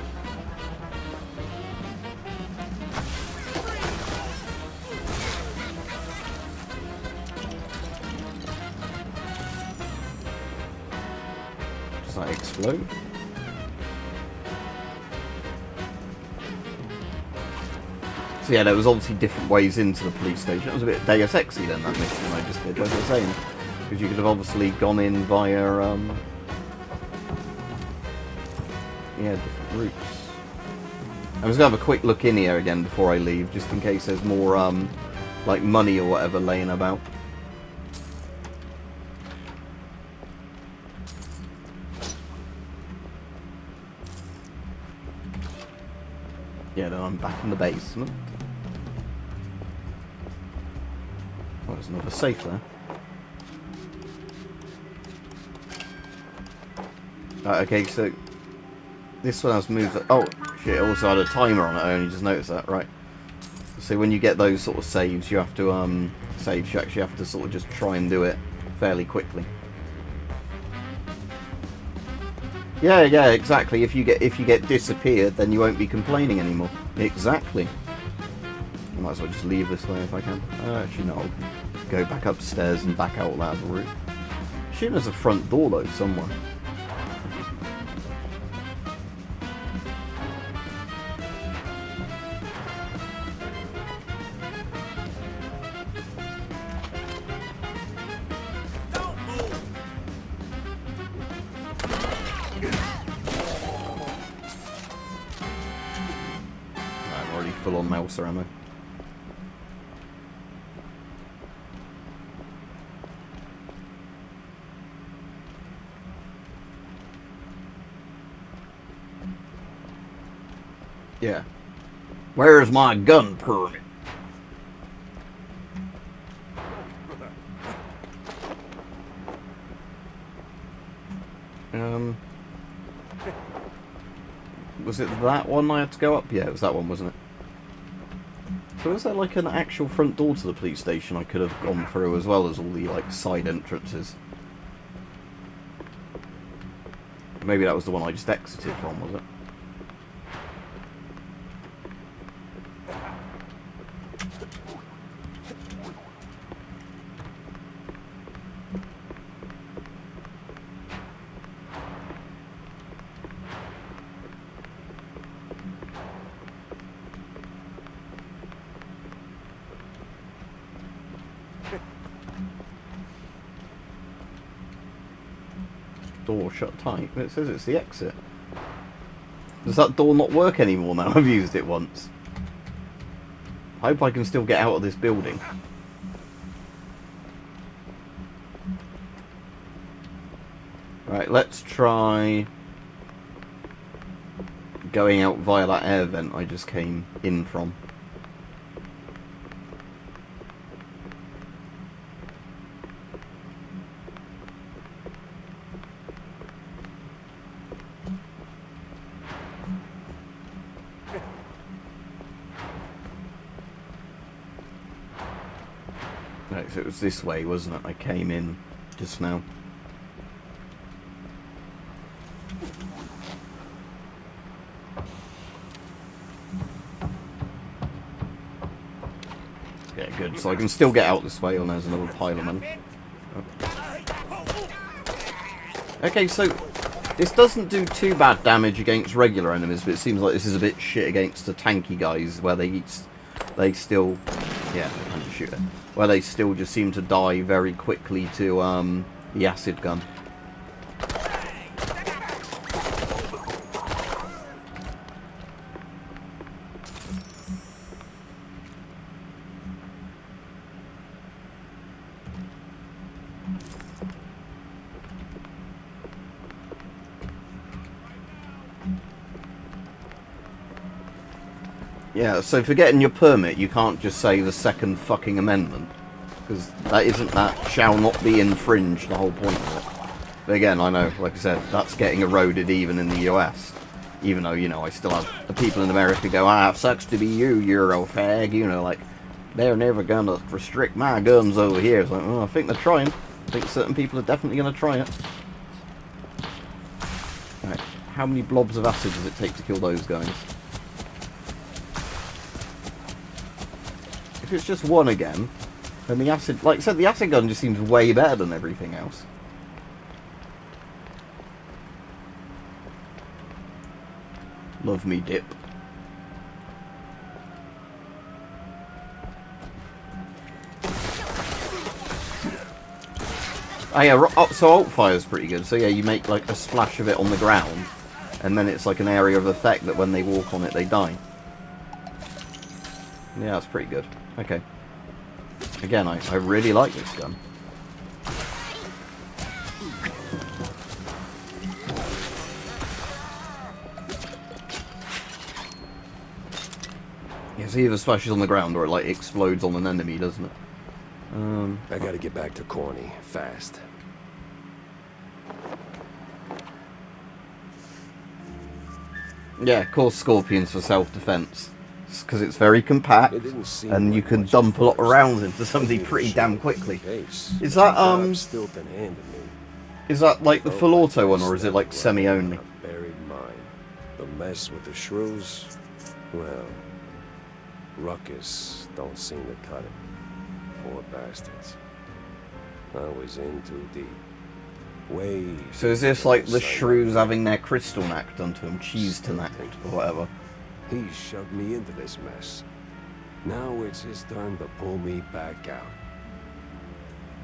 that explode? So yeah, there was obviously different ways into the police station. It was a bit Deus Exy then, that mission I just did, as I was saying. Because you could have obviously gone in via, yeah, different routes. I'm just going to have a quick look in here again before I leave, just in case there's more, like, money or whatever laying about. Yeah, then I'm back in the basement. Oh, there's another safe there. Okay, so this one has moved. Oh shit! It also had a timer on it. I only just noticed that. Right. So when you get those sort of saves, you have to saves. You actually have to sort of just try and do it fairly quickly. Yeah, exactly. If you get disappeared, then you won't be complaining anymore. Exactly. I might as well just leave this way if I can. Actually, no. I'll go back upstairs and back out that other route. I assume there's a front door though somewhere. Full on mouse ammo. Yeah. Where's my gun permit? Was it that one I had to go up? Yeah, it was that one, wasn't it? So is there like an actual front door to the police station I could have gone through as well as all the like side entrances? Maybe that was the one I just exited from, was it? Door shut tight. It says it's the exit. Does that door not work anymore now? I've used it once. I hope I can still get out of this building. Right, let's try going out via that air vent I just came in from. Right, so it was this way, wasn't it? I came in just now. Yeah, good. So I can still get out this way, and there's another pile of money. Oh. Okay, so this doesn't do too bad damage against regular enemies, but it seems like this is a bit shit against the tanky guys, where they still, yeah, I can shoot it. Where they still just seem to die very quickly to the acid gun. Yeah, so for getting your permit, you can't just say the Second fucking Amendment. Because that shall not be infringed, the whole point of it. But again, I know, like I said, that's getting eroded even in the US. Even though, you know, I still have the people in America go, it sucks to be you, Euro fag, you know, like, they're never gonna restrict my guns over here. It's like, oh, I think they're trying. I think certain people are definitely gonna try it. Right, how many blobs of acid does it take to kill those guys? If it's just one again, then the acid, like I said, the acid gun just seems way better than everything else. Love me dip. Oh yeah, so alt fire is pretty good. So yeah, you make like a splash of it on the ground, and then it's like an area of effect that when they walk on it, they die. Yeah, that's pretty good. Okay. Again, I really like this gun. Yeah, it either splashes on the ground or it like explodes on an enemy, doesn't it? I gotta get back to Corny, fast. Yeah, of course Scorpions for self-defense. Because it's very compact, and you can dump a lot of rounds into something pretty damn quickly. Is that, is that like the full auto one, or is it like semi-only? Buried mine. The mess with the shrews, well, Ruckus don't seem to cut it. Poor bastards. I was in too deep. Way. So is this like the shrews having their crystal knack done to them, cheese to knack, or whatever? He shoved me into this mess. Now it's his turn to pull me back out.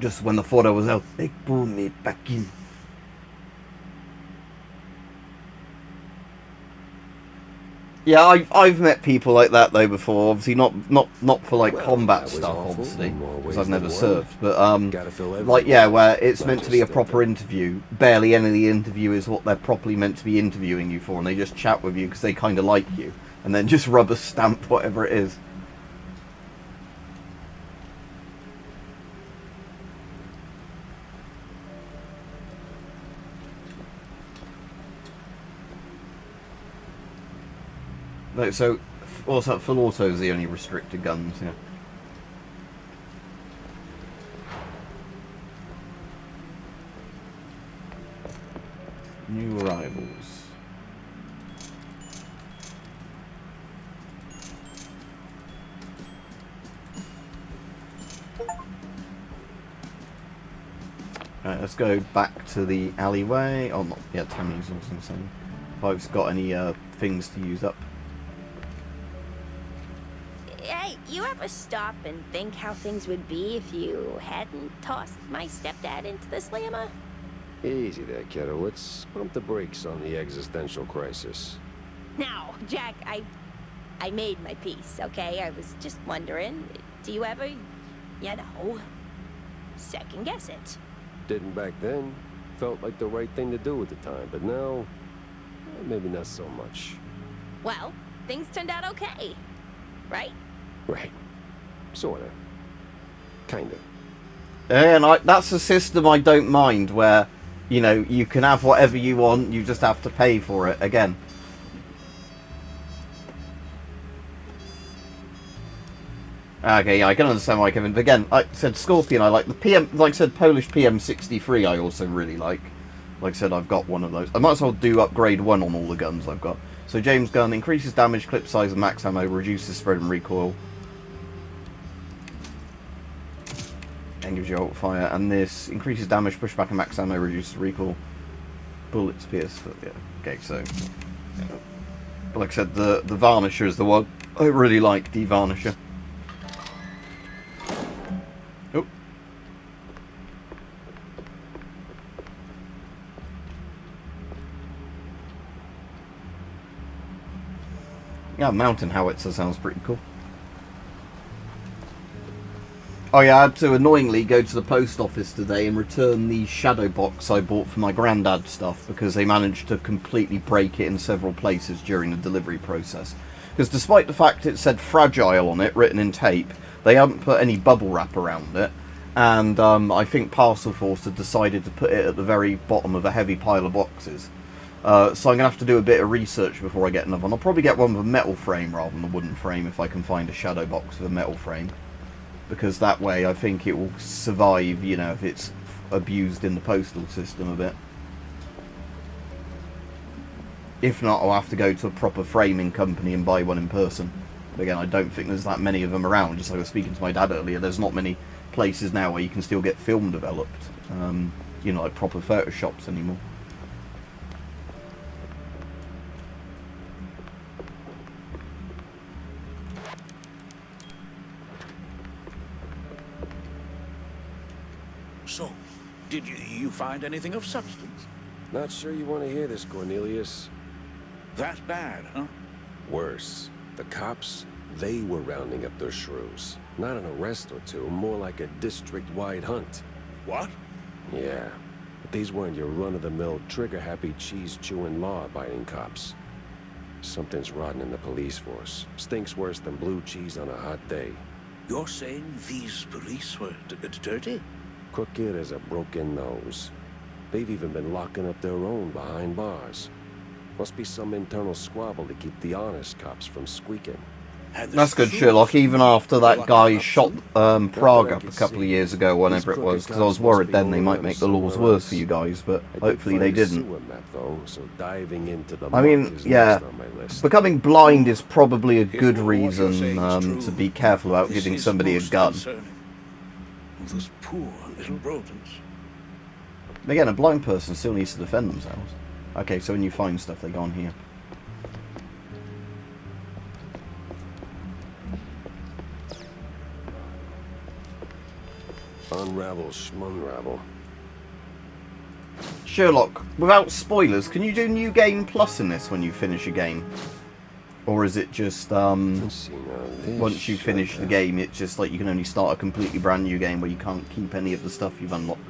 Just when the photo was out, they pulled me back in. Yeah, I've met people like that though before. Obviously not for like combat stuff, obviously, because I've never served. But like yeah, where it's meant to be a proper interview. Barely any of the interview is what they're properly meant to be interviewing you for, and they just chat with you because they kind of like you, and then just rubber stamp whatever it is. Like, so, also full auto is the only restricted guns, yeah. New arrivals. Alright, let's go back to the alleyway. Oh, not, yeah, Tammy's also saying. If I've got any things to use up. Hey, you ever stop and think how things would be if you hadn't tossed my stepdad into the slammer? Easy there, kiddo. Let's pump the brakes on the existential crisis. Now, Jack, I made my peace, okay? I was just wondering, do you ever, you know, second guess it? Didn't back then. Felt like the right thing to do at the time, but now, maybe not so much. Well, things turned out okay, right? Right. Sorta. Kinda. And that's a system I don't mind, where, you know, you can have whatever you want, you just have to pay for it, again. Okay, yeah, I can understand why, Kevin. But again, I said Scorpion, I like the PM, like I said, Polish PM63 I also really like. Like I said, I've got one of those. I might as well do upgrade 1 on all the guns I've got. So James gun increases damage, clip size and max ammo, reduces spread and recoil. And gives you alt fire. And this increases damage, pushback and max ammo, reduces recoil. Bullets pierce. Yeah. Okay, so... Yeah. But like I said, the Varnisher is the one I really like, the Varnisher. Oh. Yeah, mountain howitzer sounds pretty cool. Oh yeah, I had to annoyingly go to the post office today and return the shadow box I bought for my granddad stuff because they managed to completely break it in several places during the delivery process. Because despite the fact it said fragile on it, written in tape, they haven't put any bubble wrap around it. And I think Parcel Force had decided to put it at the very bottom of a heavy pile of boxes. So I'm going to have to do a bit of research before I get another one. I'll probably get one with a metal frame rather than a wooden frame if I can find a shadow box with a metal frame. Because that way I think it will survive, you know, if it's abused in the postal system a bit. If not, I'll have to go to a proper framing company and buy one in person. But again, I don't think there's that many of them around. Just like I was speaking to my dad earlier, there's not many places now where you can still get film developed. You know, like proper Photoshops anymore. So, Did you find anything of substance? Not sure you want to hear this, Cornelius. That bad, huh? Worse. The cops, they were rounding up their shrews. Not an arrest or two, more like a district-wide hunt. What? Yeah. But these weren't your run-of-the-mill, trigger-happy, cheese-chewing, law-abiding cops. Something's rotten in the police force. Stinks worse than blue cheese on a hot day. You're saying these police were dirty? Crooked as a broken nose. They've even been locking up their own behind bars. Must be some internal squabble to keep the honest cops from squeaking. That's good, Sherlock, even after that guy shot Prague up a couple of years ago, whenever it was, because I was worried then they might make the laws worse for you guys, but hopefully they didn't. I mean, yeah, becoming blind is probably a good reason to be careful about giving somebody a gun. Those poor little rodents. Again, a blind person still needs to defend themselves. Okay, so when you find stuff, they go on here. Unravel, schmunravel. Sherlock, without spoilers, can you do New Game Plus in this when you finish a game? Or is it just, once you finish the game, it's just like you can only start a completely brand new game where you can't keep any of the stuff you've unlocked?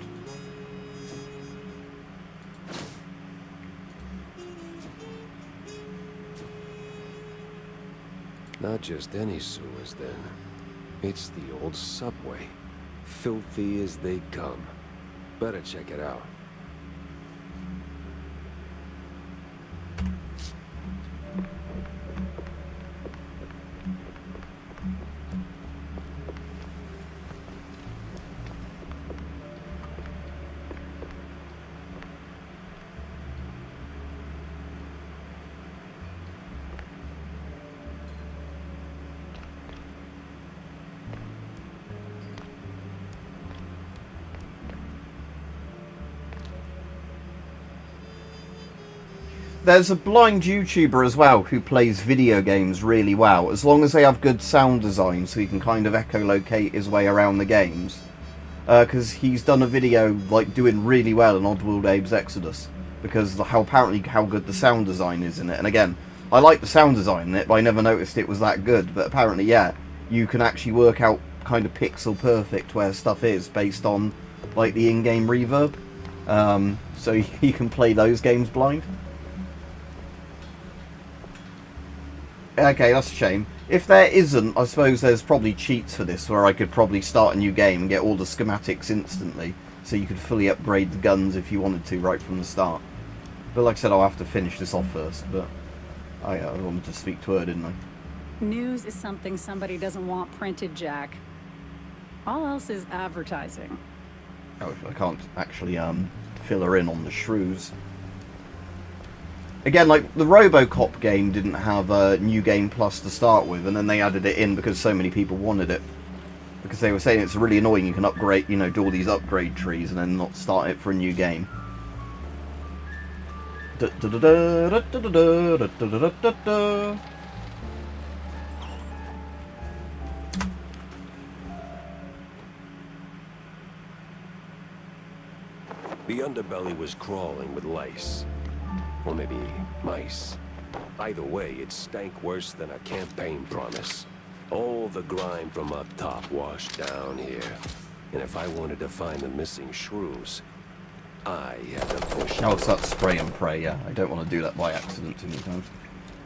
Not just any sewers, then. It's the old subway. Filthy as they come. Better check it out. There's a blind YouTuber as well who plays video games really well, as long as they have good sound design so he can kind of echolocate his way around the games. Because he's done a video like doing really well in Oddworld Abe's Exodus, because apparently how good the sound design is in it. And again, I like the sound design in it, but I never noticed it was that good. But apparently, yeah, you can actually work out kind of pixel perfect where stuff is based on like the in-game reverb. So you can play those games blind. Okay, that's a shame. If there isn't, I suppose there's probably cheats for this where I could probably start a new game and get all the schematics instantly, so you could fully upgrade the guns if you wanted to right from the start. But like I said, I'll have to finish this off first, but I wanted to speak to her, didn't I? News is something somebody doesn't want printed, Jack. All else is advertising. Oh, I can't actually fill her in on the shrews. Again, like, the RoboCop game didn't have a New Game Plus to start with, and then they added it in because so many people wanted it. Because they were saying it's really annoying, you can upgrade, you know, do all these upgrade trees and then not start it for a new game. The underbelly was crawling with lice. Or maybe mice. Either way, it stank worse than a campaign promise. All the grime from up top washed down here. And if I wanted to find the missing shrews, I had to push... Oh, it's that spray and pray, yeah. I don't want to do that by accident too many times.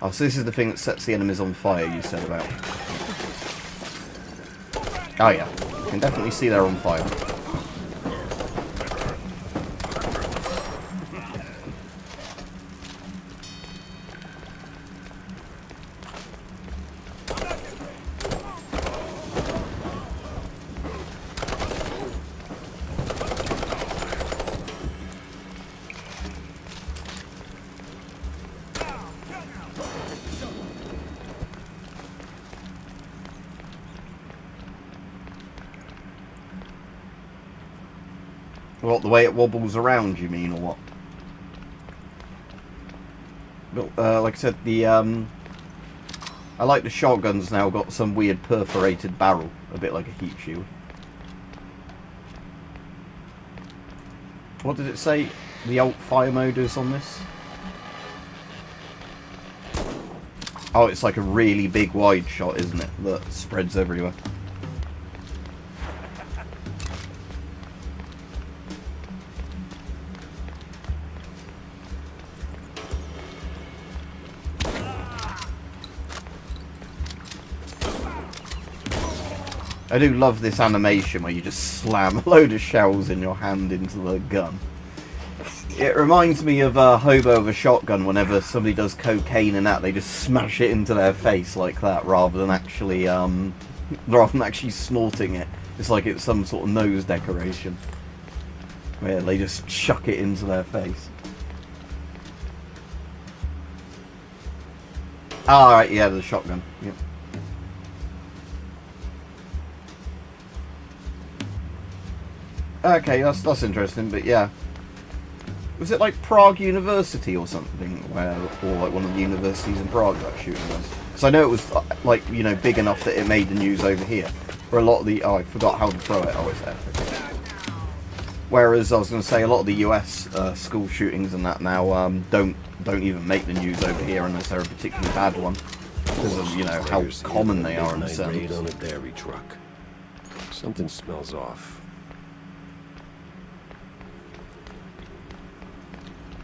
Oh, so this is the thing that sets the enemies on fire you said about. Oh yeah, you can definitely see they're on fire. What, the way it wobbles around, you mean, or what? But, like I said, the, I like the shotguns now got some weird perforated barrel, a bit like a heat shield. What did it say the alt fire mode is on this? Oh, it's like a really big wide shot, isn't it? That spreads everywhere. I do love this animation where you just slam a load of shells in your hand into the gun. It reminds me of a hobo with a shotgun. Whenever somebody does cocaine and that, they just smash it into their face like that, rather than actually snorting it. It's like it's some sort of nose decoration, where they just chuck it into their face. Ah, right, yeah, the shotgun. Yep. Okay, that's interesting, but yeah. Was it like Prague University or something, where, or like one of the universities in Prague that shooting was? Because I know it was like, you know, big enough that it made the news over here. For a lot of the, oh, I forgot how to throw it. Oh, it's there. Okay. Whereas I was going to say a lot of the US school shootings and that now don't even make the news over here unless they're a particularly bad one, because of, you know, how common they are in the sense. On a dairy truck. Something smells off.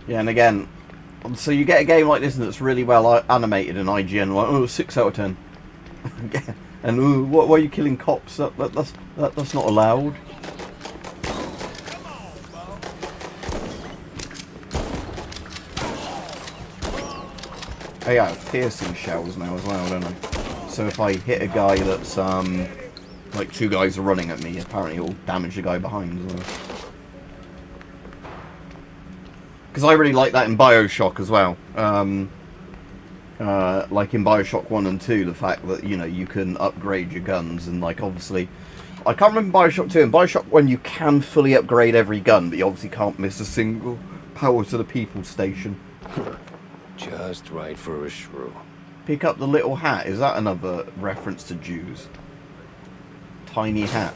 Yeah, and again, so you get a game like this that's really well animated in IGN, like, oh, 6 out of 10. And ooh, why are you killing cops? That's not allowed. Oh yeah, piercing shells now as well, don't I? So if I hit a guy that's like 2 guys are running at me, apparently it'll damage the guy behind as well. Because I really like that in Bioshock as well. Like in Bioshock 1 and 2, the fact that, you know, you can upgrade your guns, and like obviously, I can't remember Bioshock 2. In Bioshock 1 you can fully upgrade every gun, but you obviously can't miss a single power to the people station. Just right for a shrew. Pick up the little hat. Is that another reference to Jews? Tiny hat.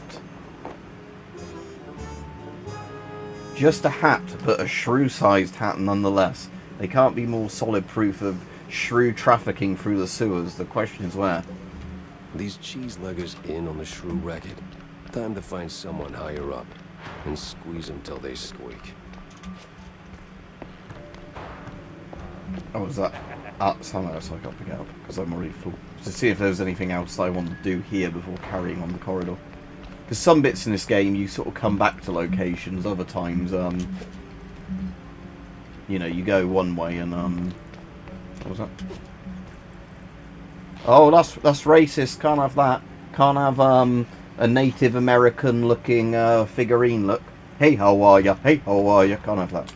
Just a hat, but a shrew-sized hat nonetheless. They can't be more solid proof of shrew trafficking through the sewers. The question is where. These cheese-leggers in on the shrew racket. Time to find someone higher up and squeeze them till they squeak. Oh, is that somehow so I can't pick it up because I'm already full. To see if there's anything else that I want to do here before carrying on the corridor. Because some bits in this game you sort of come back to locations, other times you know, you go one way and what was that? Oh, that's racist. Can't have that. Can't have a Native American looking figurine look. Hey, how are ya? Hey, how are ya? Can't have that.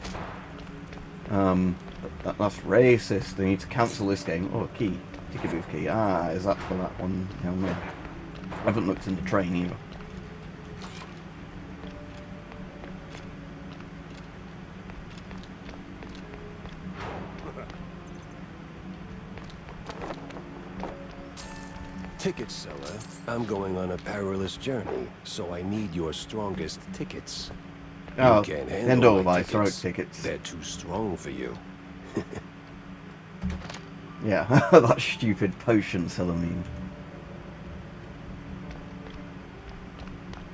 That's racist. They need to cancel this game. Oh, a key. Ticket booth key. Ah, is that for that one down there? I haven't looked in the train either. Ticket seller, I'm going on a perilous journey, so I need your strongest tickets. Oh, you can't and handle all my my throat tickets. They're too strong for you. Yeah, that stupid potion seller meme.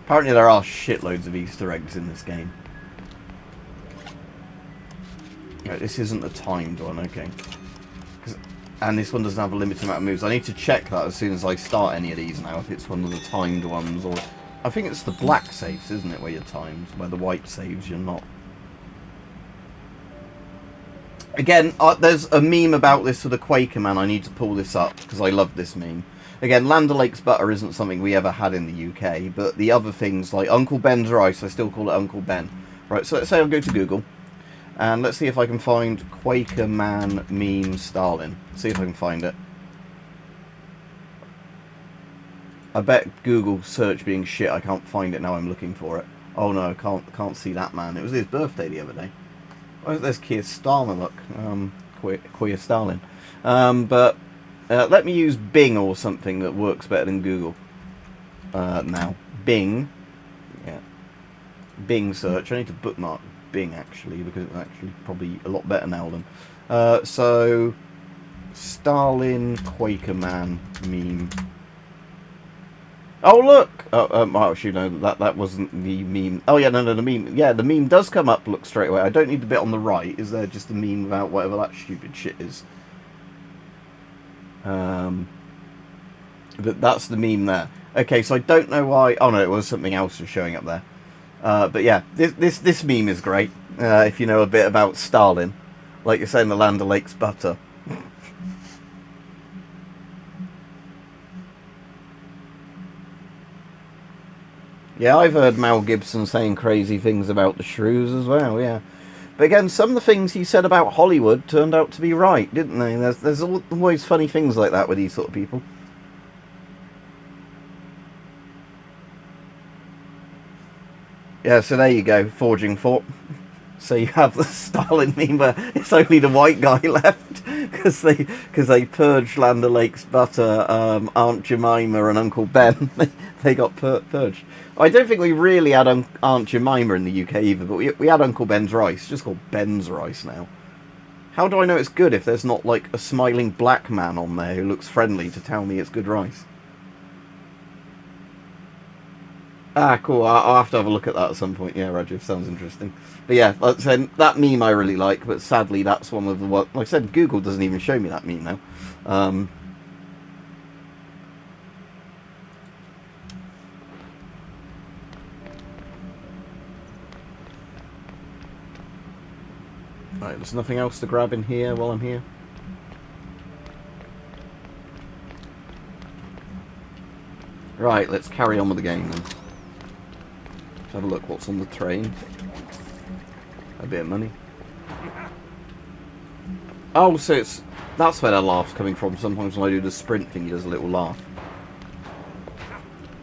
Apparently there are shitloads of Easter eggs in this game. Right, this isn't a timed one, okay. And this one doesn't have a limited amount of moves. I need to check that as soon as I start any of these now, if it's one of the timed ones, or... I think it's the black saves, isn't it, where you're timed, where the white saves you're not. Again, there's a meme about this for the Quaker Man. I need to pull this up, because I love this meme. Again, Land O'Lakes butter isn't something we ever had in the UK, but the other things, like Uncle Ben's rice, I still call it Uncle Ben. Right, so let's say I'll go to Google, and let's see if I can find Quaker Man meme Stalin. See if I can find it. I bet Google search being shit, I can't find it now I'm looking for it. Oh no, can't see that man. It was his birthday the other day. Oh, there's Keir Starmer, look. Queer Stalin. But let me use Bing or something that works better than Google. Now. Bing. Yeah. Bing search. I need to bookmark Bing, actually, because it's actually probably a lot better now than... so... Stalin Quaker Man meme. Oh, look! Oh, actually, no, that wasn't the meme. Oh, yeah, no, the meme. Yeah, the meme does come up, look, straight away. I don't need the bit on the right. Is there just a meme about whatever that stupid shit is? But that's the meme there. Okay, so I don't know why... Oh, no, it was something else just showing up there. But yeah, this meme is great, if you know a bit about Stalin. Like you're saying, the Land O'Lakes butter. Yeah, I've heard Mel Gibson saying crazy things about the shrews as well, yeah. But again, some of the things he said about Hollywood turned out to be right, didn't they? There's always funny things like that with these sort of people. Yeah, so there you go, forging thought. So you have the Stalin meme where it's only the white guy left because they purged Land O'Lakes butter. Aunt Jemima and Uncle Ben, they got purged. I don't think we really had Aunt Jemima in the UK either, but we had Uncle Ben's rice. It's just called Ben's rice now. How do I know it's good if there's not like a smiling black man on there who looks friendly to tell me it's good rice? Ah, cool. I'll have to have a look at that at some point. Yeah, Rajiv, sounds interesting. But yeah, like I said, that meme I really like, but sadly that's one of the... Like I said, Google doesn't even show me that meme now. Right, there's nothing else to grab in here while I'm here. Right, let's carry on with the game then. Let's have a look what's on the train. A bit of money. Oh, so that's where that laugh's coming from. Sometimes when I do the sprint thing, he does a little laugh.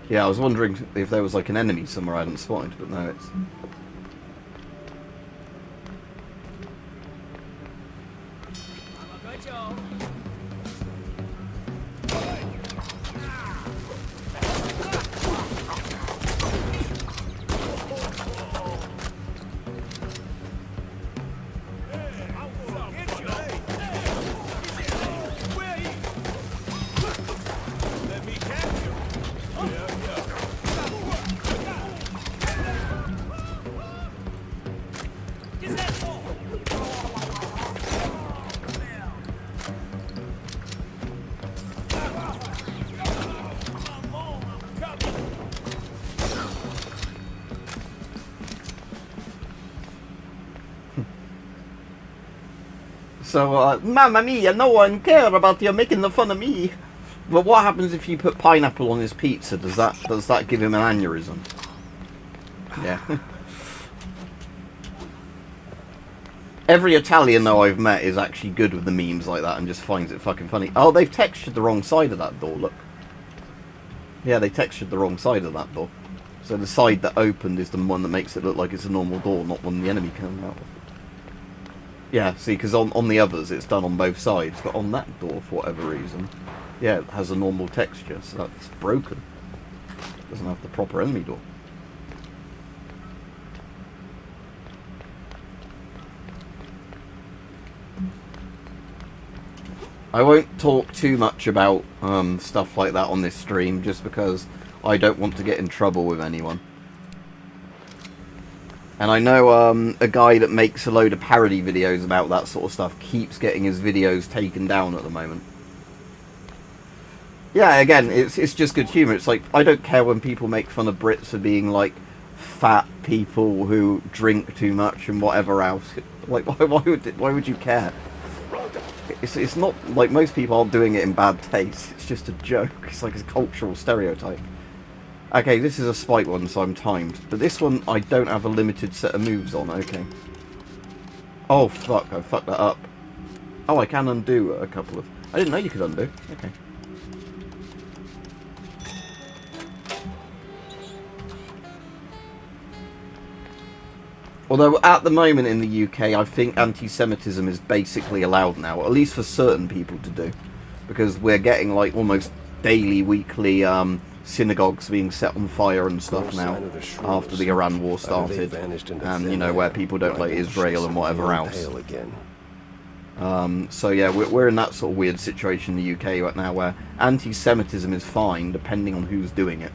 Yeah, I was wondering if there was like an enemy somewhere I hadn't spotted, but no, it's... So, Mamma Mia, no one care about you making the fun of me. But what happens if you put pineapple on his pizza? Does that give him an aneurysm? Yeah. Every Italian though I've met is actually good with the memes like that and just finds it fucking funny. Oh, they've textured the wrong side of that door, look. Yeah, they textured the wrong side of that door. So the side that opened is the one that makes it look like it's a normal door, not one the enemy comes out of. Yeah, see, because on the others it's done on both sides, but on that door, for whatever reason, yeah, it has a normal texture, so that's broken. It doesn't have the proper enemy door. I won't talk too much about stuff like that on this stream, just because I don't want to get in trouble with anyone. And I know a guy that makes a load of parody videos about that sort of stuff keeps getting his videos taken down at the moment. Yeah, again, it's just good humour. It's like, I don't care when people make fun of Brits for being like fat people who drink too much and whatever else. Like, why would you care? It's not like most people aren't doing it in bad taste. It's just a joke. It's like a cultural stereotype. Okay, this is a spike one, so I'm timed. But this one, I don't have a limited set of moves on. Okay. Oh, fuck. I fucked that up. Oh, I can undo a couple of... I didn't know you could undo. Okay. Although, at the moment in the UK, I think anti-Semitism is basically allowed now. At least for certain people to do. Because we're getting, like, almost daily, weekly... synagogues being set on fire and stuff now after the Iran war started, and you know, where people don't like Israel and whatever else. So yeah, we're in that sort of weird situation in the UK right now where anti-Semitism is fine depending on who's doing it.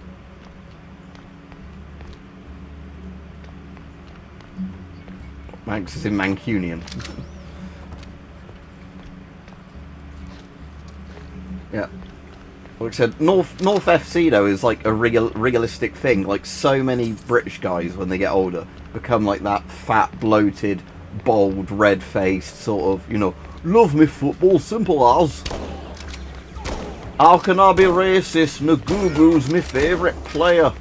Manx is in Mancunian. Yeah. Like I said, North FC though is like a realistic thing. Like, so many British guys when they get older become like that fat, bloated, bald, red-faced sort of, you know, love me football, simple as. How can I be racist? Ngubu's my favourite player.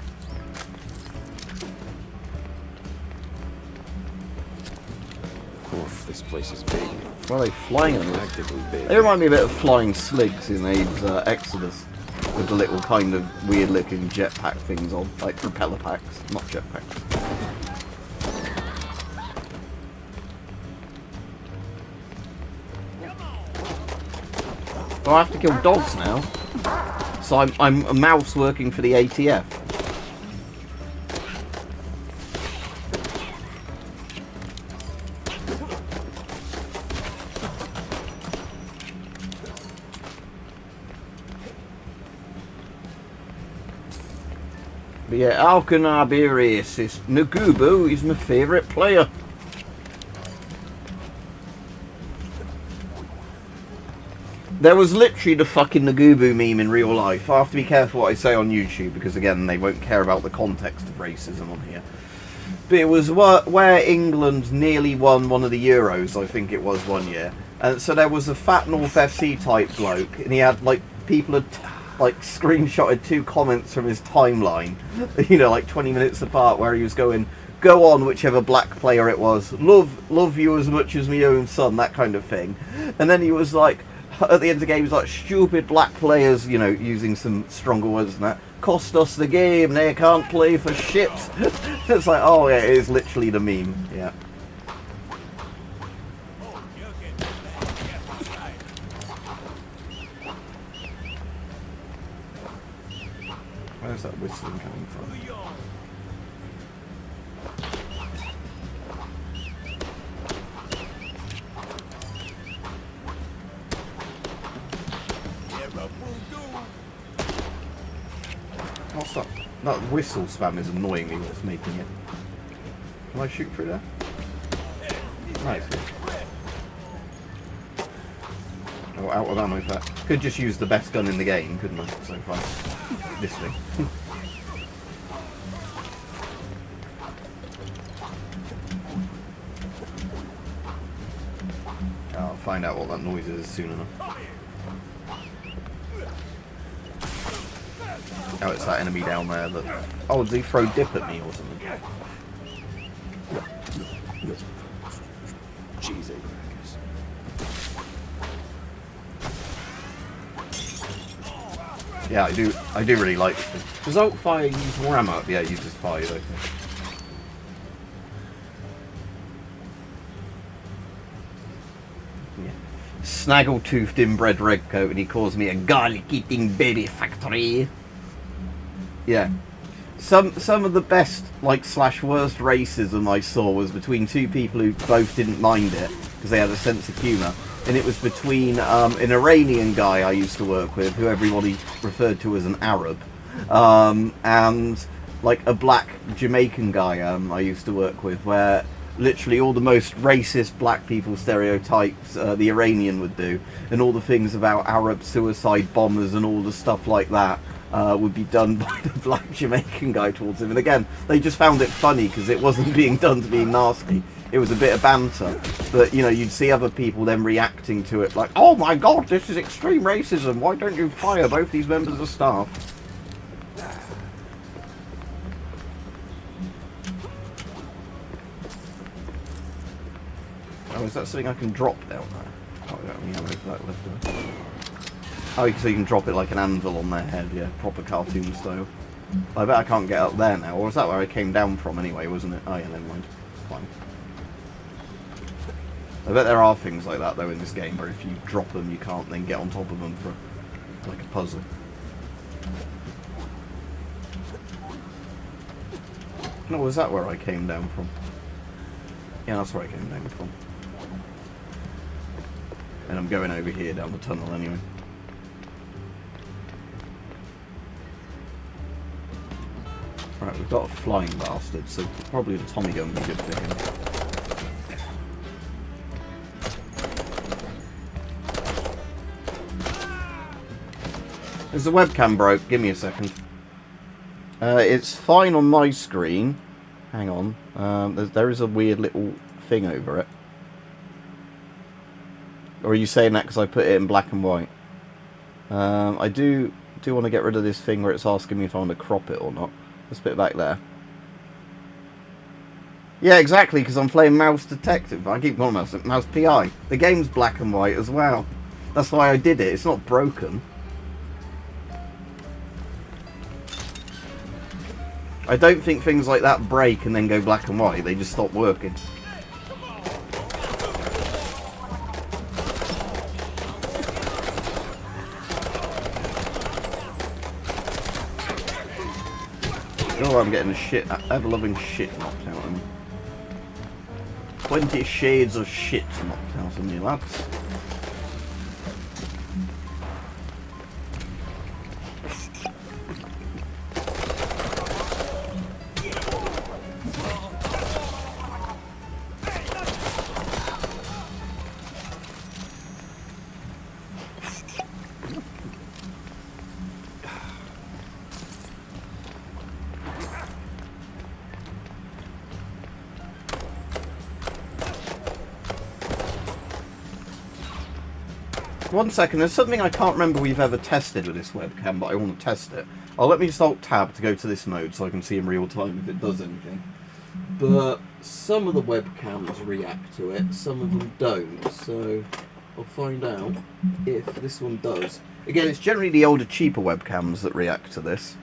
Oof, this place is big. Why are they flying them? Big. They remind me a bit of flying sligs in Abe's Exodus, with the little kind of weird looking jetpack things on, like propeller packs, not jetpacks. Oh, I have to kill dogs now. So I'm a mouse working for the ATF. But yeah, how can I be racist? Ngubu is my favourite player. There was literally the fucking Ngubu meme in real life. I have to be careful what I say on YouTube because, again, they won't care about the context of racism on here. But it was where England nearly won one of the Euros, I think it was, one year. And so there was a fat North FC type bloke, and he had, like, people had like screenshotted 2 comments from his timeline, you know, like 20 minutes apart, where he was going, "Go on, whichever black player it was, love you as much as my own son," that kind of thing. And then he was like, at the end of the game, he was like, "Stupid black players," you know, using some stronger words than that, "cost us the game, they can't play for shit." It's like, oh yeah, it is literally the meme, yeah. Where's that whistling coming from? What's that? That whistle spam is annoying me what's making it. Can I shoot through there? Nice. Oh, out of ammo for that. Could just use the best gun in the game, couldn't I, so far? This thing. I'll find out what that noise is soon enough. Oh, it's that enemy down there that... Oh, did he throw dip at me or something? Cheese and crackers. Yeah, I do really like this. Does alt fire use more ammo? Yeah, it uses fire, though. Yeah. Snaggle-toothed inbred redcoat, and he calls me a garlic-eating baby factory. Yeah. Some of the best, like, / worst racism I saw was between 2 people who both didn't mind it, because they had a sense of humour. And it was between an Iranian guy I used to work with, who everybody referred to as an Arab, and like a black Jamaican guy I used to work with, where literally all the most racist black people stereotypes the Iranian would do, and all the things about Arab suicide bombers and all the stuff like that would be done by the black Jamaican guy towards him. And again, they just found it funny because it wasn't being done to be nasty. It was a bit of banter, but you know, you'd see other people then reacting to it like, "Oh my god, this is extreme racism, why don't you fire both these members of staff?" Oh, is that something I can drop down there? Oh, I don't have any ammo for that left. Oh, so you can drop it like an anvil on their head, yeah, proper cartoon style. I bet I can't get up there now, or is that where I came down from anyway, wasn't it? Oh yeah, never mind. Fine. I bet there are things like that though in this game where if you drop them you can't then get on top of them for like a puzzle. No, was that where I came down from? Yeah, that's where I came down from. And I'm going over here down the tunnel anyway. Right, we've got a flying bastard, so probably the Tommy gun would be good for him. Is the webcam broke? Give me a second. It's fine on my screen. Hang on. There is a weird little thing over it. Or are you saying that because I put it in black and white? I do want to get rid of this thing where it's asking me if I want to crop it or not. Let's put it back there. Yeah, exactly, because I'm playing Mouse Detective. I keep calling Mouse PI. The game's black and white as well. That's why I did it. It's not broken. I don't think things like that break and then go black and white. They just stop working. Oh, I'm getting the ever-loving shit knocked out of me. 20 shades of shit knocked out of me, lads. One second, there's something I can't remember we've ever tested with this webcam, but I want to test it. Let me just alt tab to go to this mode so I can see in real time if it does anything. But some of the webcams react to it, some of them don't, so I'll find out if this one does. Again, it's generally the older, cheaper webcams that react to this.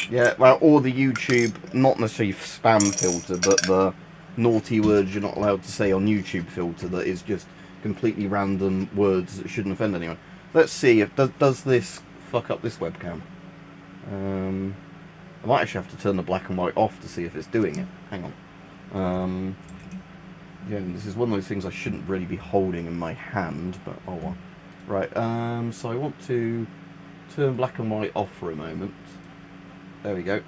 Yeah, well, or the YouTube, not necessarily spam filter, but the naughty words you're not allowed to say on YouTube filter that is just completely random words that shouldn't offend anyone. Let's see, if does this fuck up this webcam? I might actually have to turn the black and white off to see if it's doing it. Hang on. Yeah, this is one of those things I shouldn't really be holding in my hand, but oh well. Right, so I want to turn black and white off for a moment. There we go.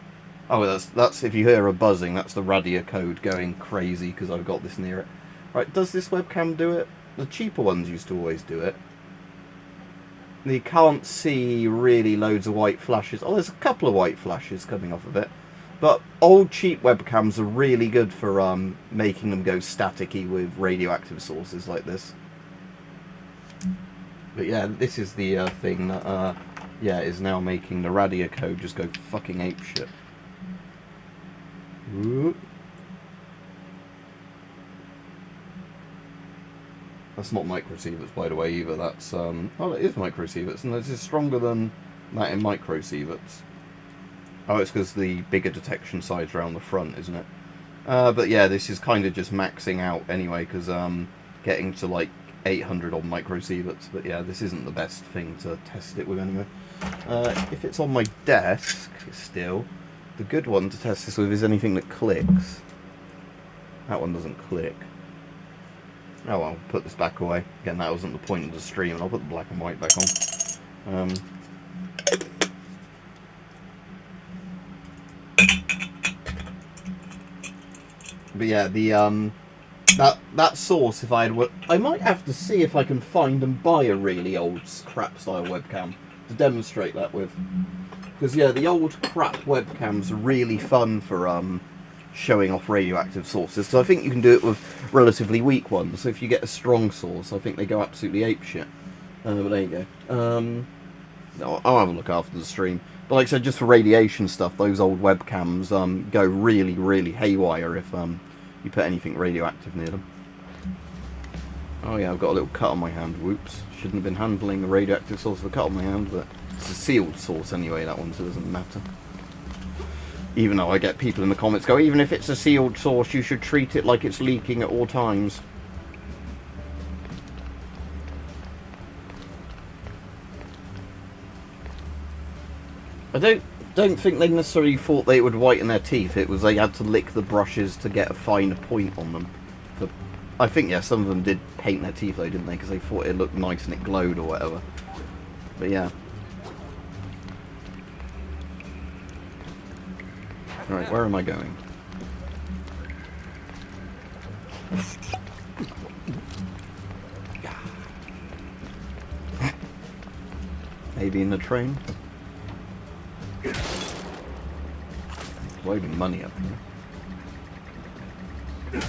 Oh, that's if you hear a buzzing, that's the radio code going crazy because I've got this near it. Right, does this webcam do it? The cheaper ones used to always do it. You can't see really loads of white flashes. Oh, there's a couple of white flashes coming off of it. But old cheap webcams are really good for making them go staticky with radioactive sources like this. But yeah, this is the thing that yeah, is now making the radio code just go fucking apeshit. Ooh. That's not microsieverts, by the way, either. That's oh, it is microsieverts, and this is stronger than that in microsieverts. Oh, it's because the bigger detection side's around the front, isn't it? But yeah, this is kind of just maxing out anyway, because getting to like 800 on microsieverts. But yeah, this isn't the best thing to test it with anyway. If it's on my desk still, the good one to test this with is anything that clicks. That one doesn't click. Oh well, I'll put this back away. Again, that wasn't the point of the stream, and I'll put the black and white back on. But yeah, the that source, if I might have to see if I can find and buy a really old crap style webcam to demonstrate that with. Because yeah, the old crap webcams are really fun for showing off radioactive sources. So I think you can do it with relatively weak ones. So if you get a strong source, I think they go absolutely apeshit. But there you go. I'll have a look after the stream. But like I said, just for radiation stuff, those old webcams go really, really haywire if you put anything radioactive near them. Oh yeah, I've got a little cut on my hand. Whoops. Shouldn't have been handling the radioactive source of a cut on my hand, but it's a sealed source anyway, that one, so it doesn't matter. Even though I get people in the comments go, even if it's a sealed source, you should treat it like it's leaking at all times. I don't think they necessarily thought they would whiten their teeth. It was they had to lick the brushes to get a finer point on them. I think, yeah, some of them did paint their teeth though, didn't they? Because they thought it looked nice and it glowed or whatever. But yeah. Alright, where am I going? Maybe in the train? Loading money up here.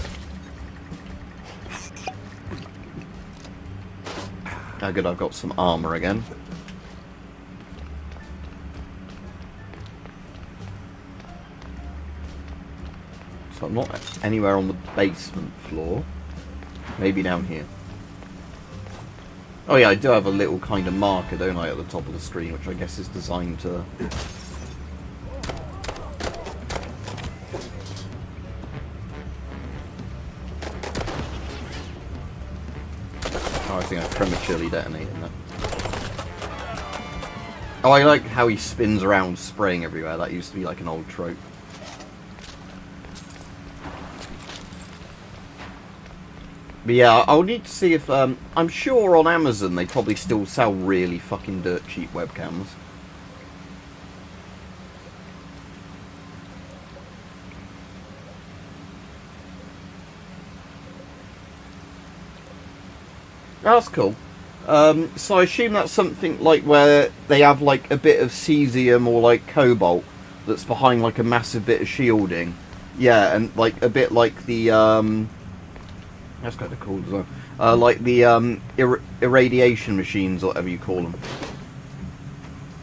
Ah, good, I've got some armor again. So I'm not anywhere on the basement floor. Maybe down here. Oh yeah, I do have a little kind of marker, don't I, at the top of the screen, which I guess is designed to... Oh, I think I prematurely detonated that. Oh, I like how he spins around spraying everywhere. That used to be like an old trope. But yeah, I'll need to see if, I'm sure on Amazon they probably still sell really fucking dirt cheap webcams. That's cool. So I assume that's something like where they have like a bit of cesium or like cobalt that's behind like a massive bit of shielding. Yeah, and like a bit like the, that's kind of cool as well. Like the irradiation machines, or whatever you call them.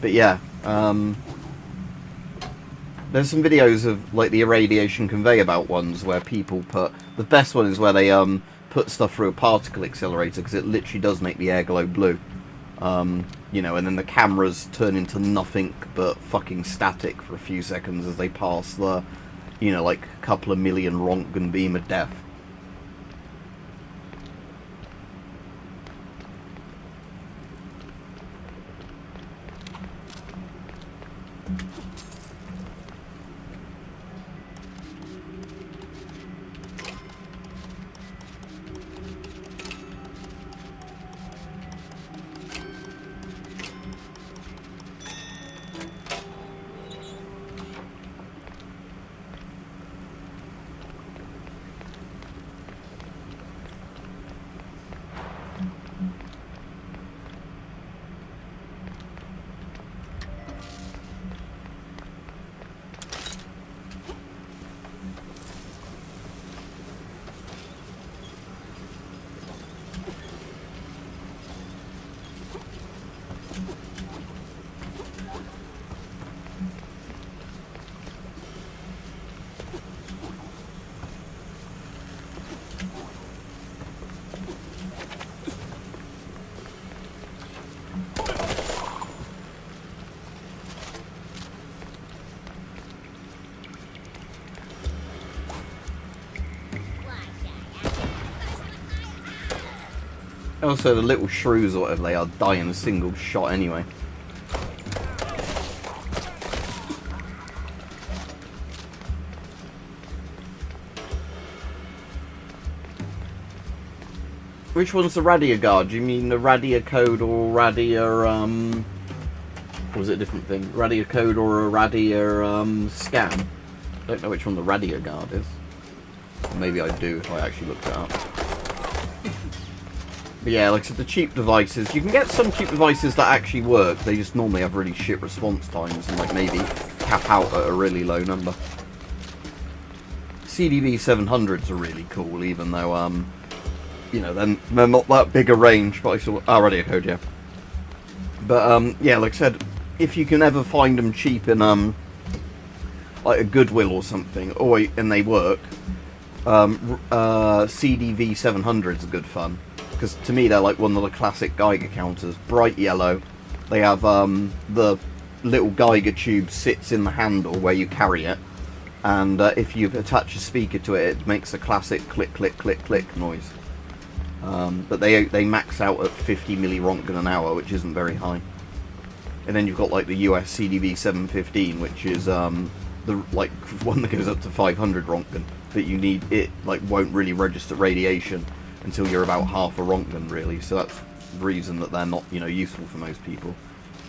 But yeah, there's some videos of like the irradiation conveyor belt ones where people put... The best one is where they put stuff through a particle accelerator, because it literally does make the air glow blue. You know, and then the cameras turn into nothing but fucking static for a few seconds as they pass the, you know, like a couple of million Rontgen beam of death. Also, the little shrews or whatever they are die in a single shot anyway. Which one's the Radia Guard? Do you mean the Radia Code or Radia, or was it a different thing? Radia Code or a Radia, Scan? I don't know which one the Radia Guard is. Maybe I do if I actually looked it up. But yeah, like I said, the cheap devices, you can get some cheap devices that actually work. They just normally have really shit response times and like maybe cap out at a really low number. CDV 700s are really cool, even though, you know, they're not that big a range, but I saw... Oh, Radio Code, yeah. But, yeah, like I said, if you can ever find them cheap in, like a Goodwill or something, and they work, CDV 700s are good fun. Because to me they're like one of the classic Geiger counters. Bright yellow. They have the little Geiger tube sits in the handle where you carry it, and if you attach a speaker to it, it makes a classic click click click click noise. But they max out at 50 millirontgen an hour, which isn't very high. And then you've got like the US CDV 715, which is the like one that goes up to 500 Rontgen, but you need it like won't really register radiation until you're about half a Rontgen really. So that's the reason that they're not, you know, useful for most people,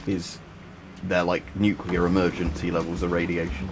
is they're like nuclear emergency levels of radiation.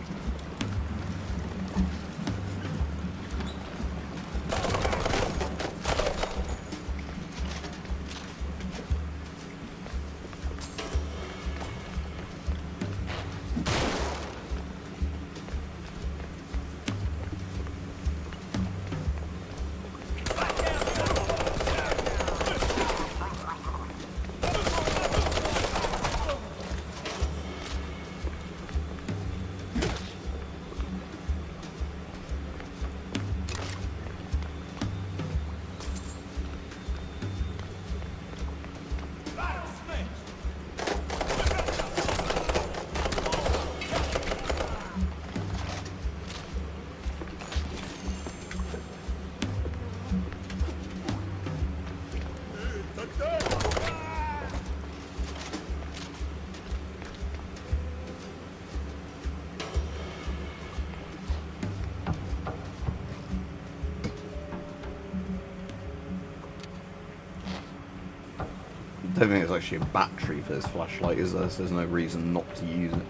I don't think there's actually a battery for this flashlight, is there? So there's no reason not to use it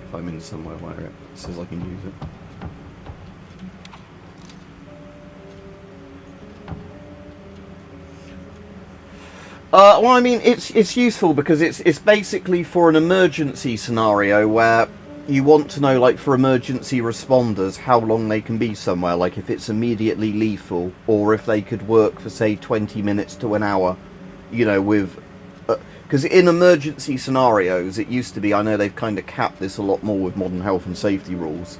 if I'm in somewhere where it says I can use it. Well, I mean, it's useful because it's basically for an emergency scenario where you want to know, like, for emergency responders, how long they can be somewhere, like if it's immediately lethal, or if they could work for, say, 20 minutes to an hour, you know, with... Because in emergency scenarios, it used to be, I know they've kind of capped this a lot more with modern health and safety rules,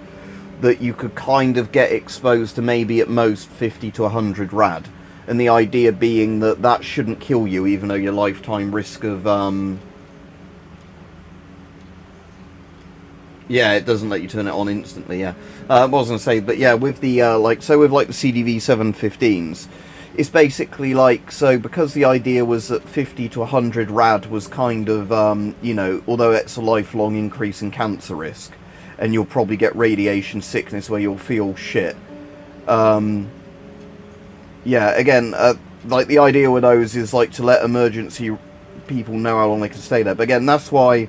that you could kind of get exposed to maybe at most 50 to 100 rad. And the idea being that that shouldn't kill you, even though your lifetime risk of... Yeah, it doesn't let you turn it on instantly, yeah. I was going to say, but yeah, with the, with like the CDV 715s, it's basically like, so because the idea was that 50 to 100 rad was kind of, you know, although it's a lifelong increase in cancer risk, and you'll probably get radiation sickness where you'll feel shit. Yeah, again, like the idea with those is like to let emergency people know how long they can stay there. But again, that's why,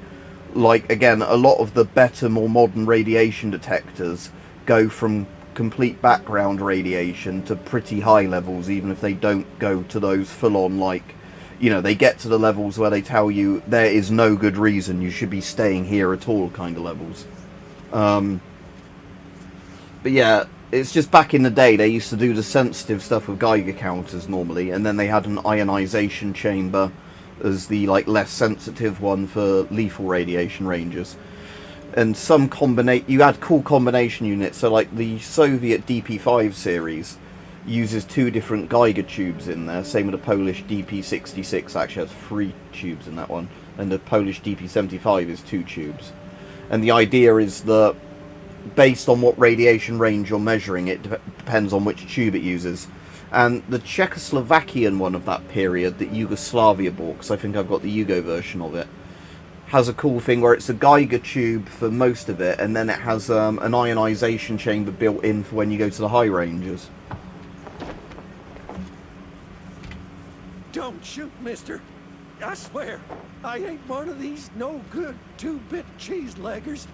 like, again, a lot of the better, more modern radiation detectors go from complete background radiation to pretty high levels, even if they don't go to those full-on, like, you know, they get to the levels where they tell you there is no good reason you should be staying here at all kind of levels. But yeah, it's just back in the day they used to do the sensitive stuff with Geiger counters normally, and then they had an ionization chamber as the, like, less sensitive one for lethal radiation ranges. And some you had cool combination units, so like the Soviet DP5 series uses 2 different Geiger tubes in there, same with the Polish DP66, actually has 3 tubes in that one, and the Polish DP75 is 2 tubes. And the idea is that based on what radiation range you're measuring, it depends on which tube it uses. And the Czechoslovakian one of that period that Yugoslavia bought, because I think I've got the Yugo version of it, has a cool thing where it's a Geiger tube for most of it, and then it has an ionization chamber built in for when you go to the high ranges. Don't shoot, mister. I swear, I ain't one of these no-good 2-bit cheese-leggers.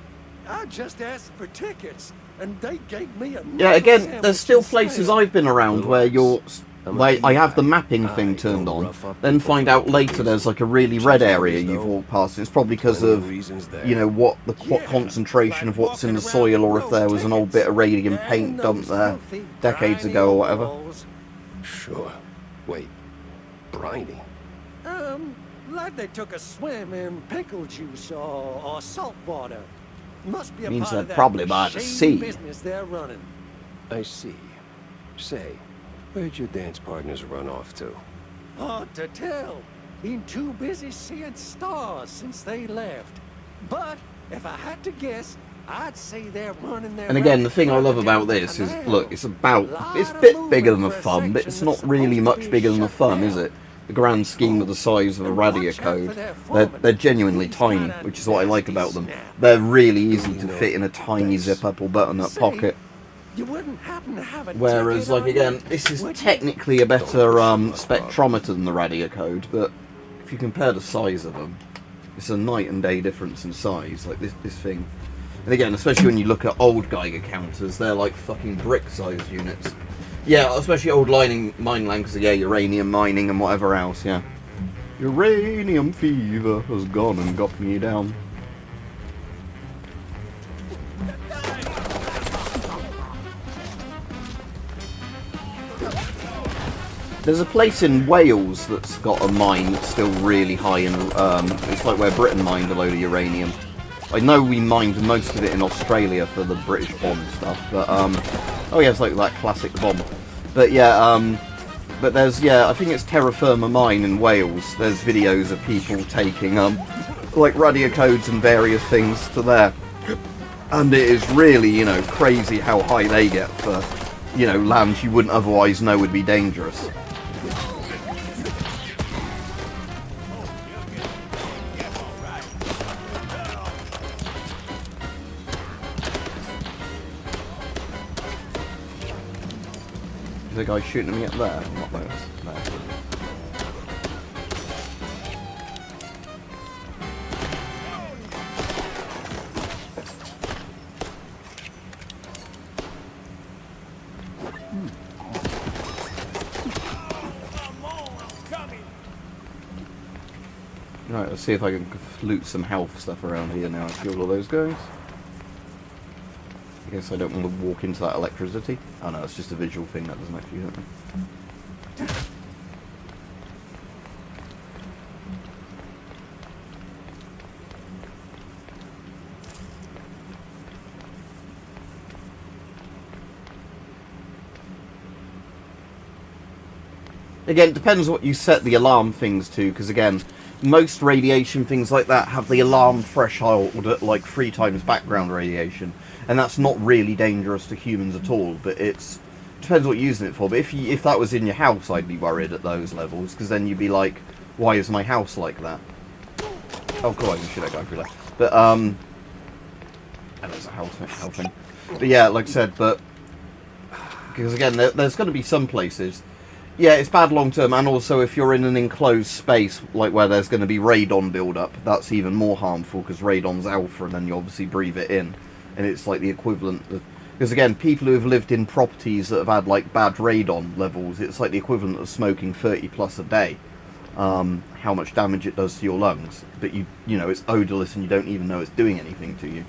I just asked for tickets, and they gave me a... Yeah, again, there's still places I've been around where you're... Like, I have the mapping thing turned on, then find out later there's like a really red area you've walked past. It's probably because of, you know, what concentration of what's in the soil, or if there was an old bit of radium paint dumped there decades ago or whatever. Sure. Wait, briny? Like they took a swim in pickle juice or salt water. Must be a Means part they're of that probably by the shady sea. business they're running. I see. Say, where'd your dance partners run off to? Hard to tell. Been too busy seeing stars since they left. But if I had to guess, I'd say they're running their... And again, the thing I love about this is, look, it's a bit bigger than the thumb, but it's not really much bigger than the thumb, is it? the grand scheme of the size of a radio code, they're genuinely tiny, which is what I like about them. They're really easy to fit in a tiny zip-up or button-up pocket. You wouldn't happen to have a Whereas, ticket like, on again, you, this is would you? technically a better spectrometer than the radio code, but if you compare the size of them, it's a night and day difference in size, like this thing. And again, especially when you look at old Geiger counters, they're like fucking brick-sized units. Yeah, especially old mine land, because, yeah, uranium mining and whatever else, yeah. Uranium fever has gone and got me down. There's a place in Wales that's got a mine that's still really high in, it's like where Britain mined a load of uranium. I know we mined most of it in Australia for the British bomb stuff, but, oh yeah, it's like that classic bomb. But yeah, but there's, yeah, I think it's Terra Firma Mine in Wales. There's videos of people taking, like radio codes and various things to there. And it is really, you know, crazy how high they get for, you know, land you wouldn't otherwise know would be dangerous. The guy shooting me up there, not those. There. Right, let's see if I can loot some health stuff around here now. I killed all those guys. I guess I don't want to walk into that electricity. Oh no, it's just a visual thing, that doesn't actually hurt me. Again, it depends what you set the alarm things to, because again, most radiation things like that have the alarm threshold at like 3 times background radiation. And that's not really dangerous to humans at all, but it depends what you're using it for. But if that was in your house, I'd be worried at those levels, because then you'd be like, why is my house like that? Oh, cool, I can shoot that guy through there. But, and there's a health thing. But yeah, like I said, but, because again, there's going to be some places, yeah, it's bad long term, and also if you're in an enclosed space, like where there's going to be radon build-up, that's even more harmful, because radon's alpha, and then you obviously breathe it in. And it's like the equivalent of, because again, people who have lived in properties that have had like bad radon levels, it's like the equivalent of smoking 30 plus a day. How much damage it does to your lungs, but you know, it's odorless and you don't even know it's doing anything to you.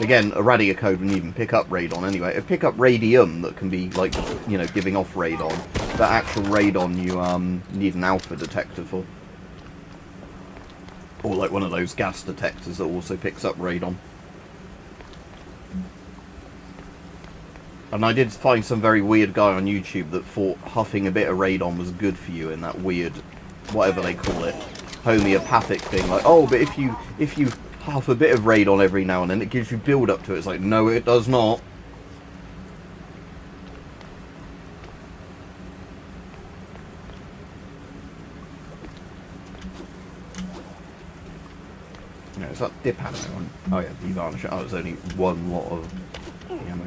Again, a radio code wouldn't even pick up radon anyway. It'd pick up radium that can be like, you know, giving off radon. But actual radon you need an alpha detector for. Or like one of those gas detectors that also picks up radon. And I did find some very weird guy on YouTube that thought huffing a bit of radon was good for you in that weird, whatever they call it, homeopathic thing. Like, oh, but if you huff a bit of radon every now and then, it gives you build up to it. It's like, no, it does not. Yeah, is that dip ammo one? Oh yeah, de-varnish. Oh, there's only one lot of ammo.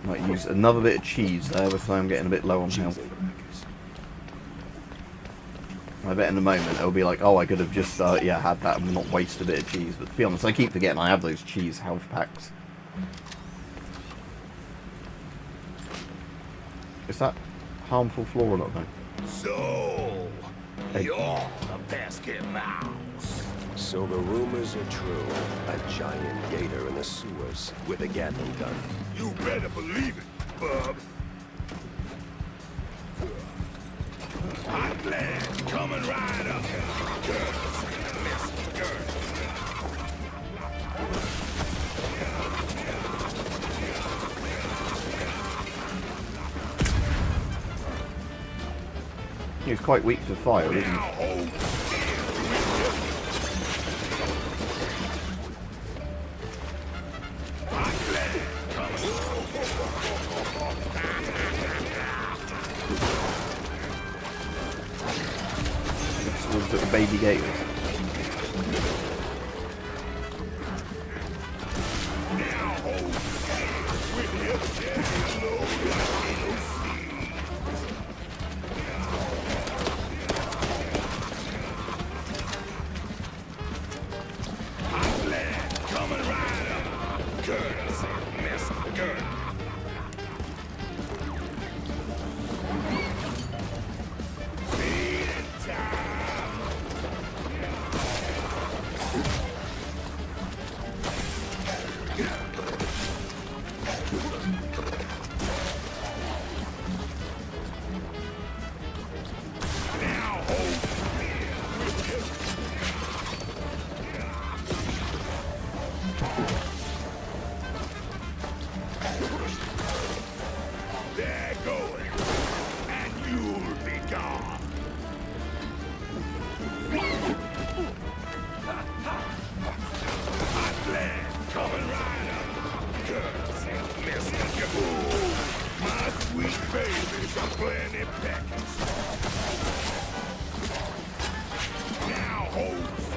Might use another bit of cheese there before I'm getting a bit low on health. I bet in a moment it'll be like, oh, I could have just yeah, had that and not waste a bit of cheese. But to be honest, I keep forgetting I have those cheese health packs. Is that harmful flora or not, though? So, Hey. you're a basket mouse. So the rumors are true. A giant gator in the sewers with a Gatling gun. You better believe it, bub. Hot blast coming right up. He's quite weak to fire, isn't he? Now hold little baby gators.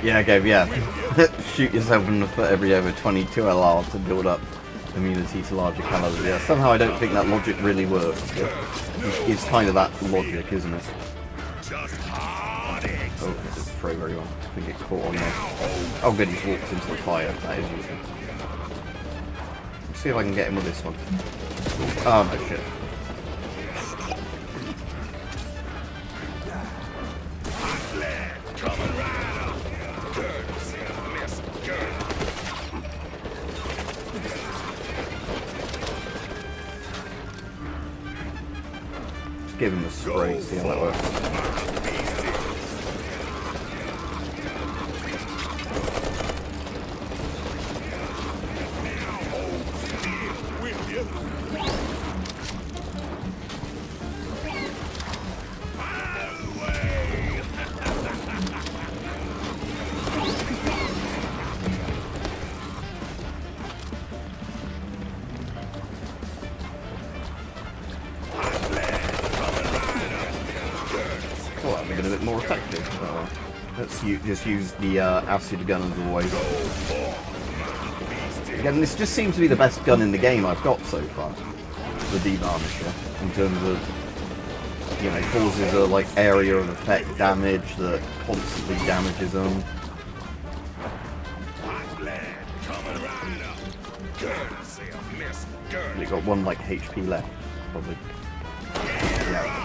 Yeah, Gabe, yeah. Shoot yourself in the foot every over 22 LR to build up immunity to larger calibers. Yeah, somehow I don't think that logic really works, but it's kind of that logic, isn't it? Oh, it didn't throw very well. I think it caught on there. Oh good, he's walked into the fire. That is useful. Let's see if I can get him with this one. Oh no, shit. Give him a spray, see how that works. A bit more effective. Let's just use the acid gun as always. Again, this just seems to be the best gun in the game I've got so far. The devarnisher, in terms of, you know, causes a like area of effect damage that constantly damages them. You've got one like HP left, probably. Yeah.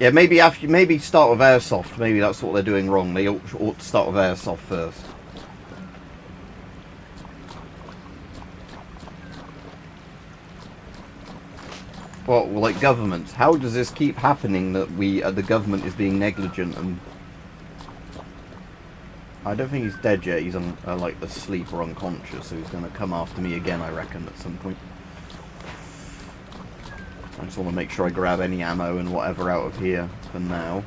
Yeah, maybe start with airsoft. Maybe that's what they're doing wrong. They ought to start with airsoft first. Well, like governments. How does this keep happening that the government is being negligent and? I don't think he's dead yet. He's on like asleep or unconscious, so he's going to come after me again, I reckon, at some point. I just want to make sure I grab any ammo and whatever out of here for now.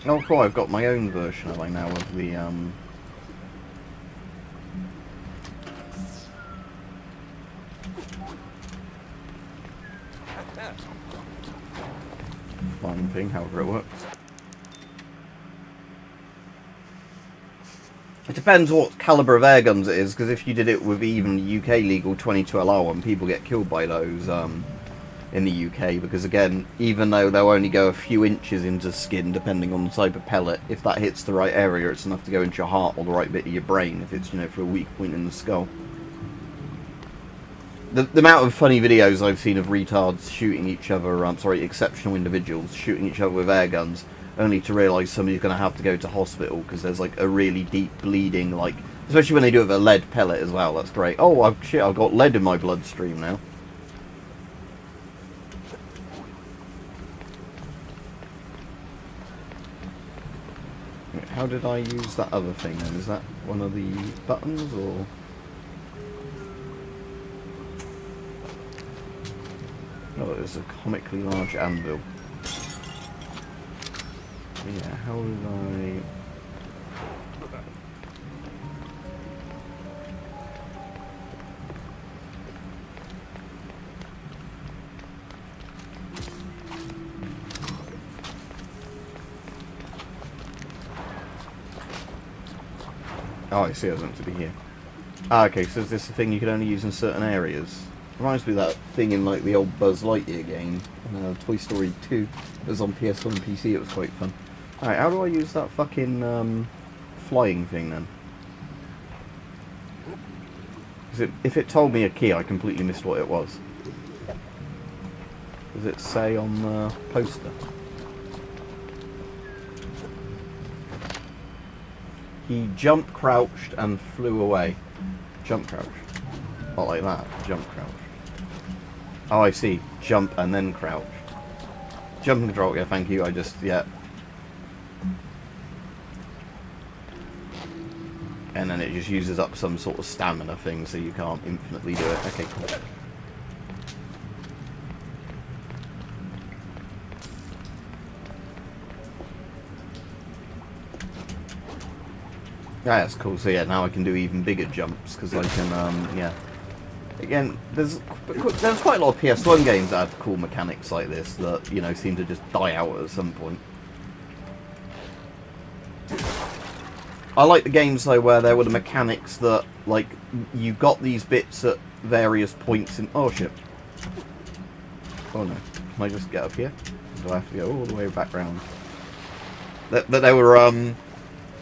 Oh cool, I've got my own version of I now of the flying thing, however it works. It depends what caliber of air guns it is, because if you did it with even the UK legal 22LR one, people get killed by those in the UK, because again, even though they'll only go a few inches into skin depending on the type of pellet, if that hits the right area, it's enough to go into your heart or the right bit of your brain if it's, you know, for a weak point in the skull. The amount of funny videos I've seen of retards shooting each other, exceptional individuals shooting each other with air guns, only to realise somebody's going to have to go to hospital because there's like a really deep bleeding, like, especially when they do it with a lead pellet as well. That's great. Oh shit, I've got lead in my bloodstream now. How did I use that other thing then? Is that one of the buttons or? it's a comically large anvil. Yeah, how did I... Oh, I see, I was meant to be here. Ah, okay, so is this a thing you can only use in certain areas? Reminds me of that thing in like the old Buzz Lightyear game, Toy Story 2. It was on PS1 and PC, it was quite fun. Alright, how do I use that fucking flying thing then? Because if it told me a key, I completely missed what it was. Does it say on the poster? He jumped, crouched, and flew away. Jump, crouch. Not like that. Jump, crouch. Oh, I see. Jump and then crouch. Jump and control. Yeah, thank you. I just, yeah. And then it just uses up some sort of stamina thing, so you can't infinitely do it. Okay, cool. Yeah, that's cool. So yeah, now I can do even bigger jumps because I can, yeah. Again, there's quite a lot of PS1 games that have cool mechanics like this that, you know, seem to just die out at some point. I like the games though where there were the mechanics that, like, you got these bits at various points in. Oh shit! Oh no! Can I just get up here? Or do I have to go all the way back round? That there were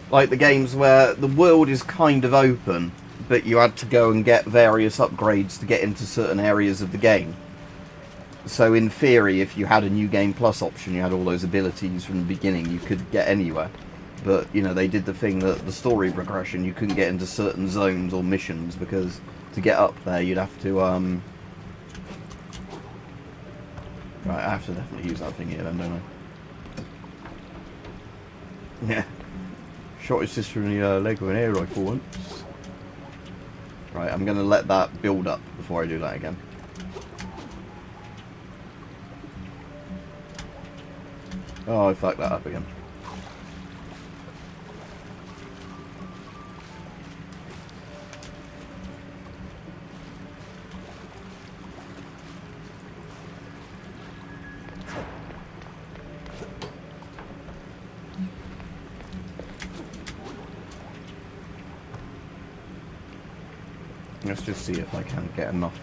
like the games where the world is kind of open, but you had to go and get various upgrades to get into certain areas of the game. So in theory, if you had a New Game Plus option, you had all those abilities from the beginning, you could get anywhere. But, you know, they did the thing that the story progression, you couldn't get into certain zones or missions, because to get up there, you'd have to, Right, I have to definitely use that thing here then, don't I? Yeah. Shot his sister in the leg with an air rifle once. Right, I'm going to let that build up before I do that again. Oh, I fucked that up again. Let's just see if I can get enough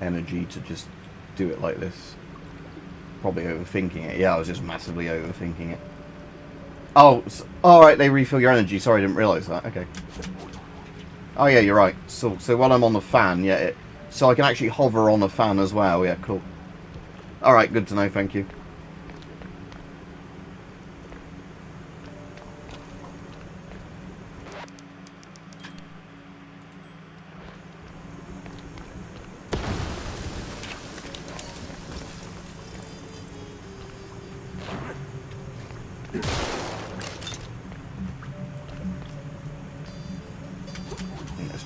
energy to just do it like this. Probably overthinking it. Yeah, I was just massively overthinking it. Oh, alright, they refill your energy. Sorry, I didn't realise that. Okay. Oh yeah, you're right. So while I'm on the fan, yeah, so I can actually hover on a fan as well. Yeah, cool. Alright, good to know, thank you.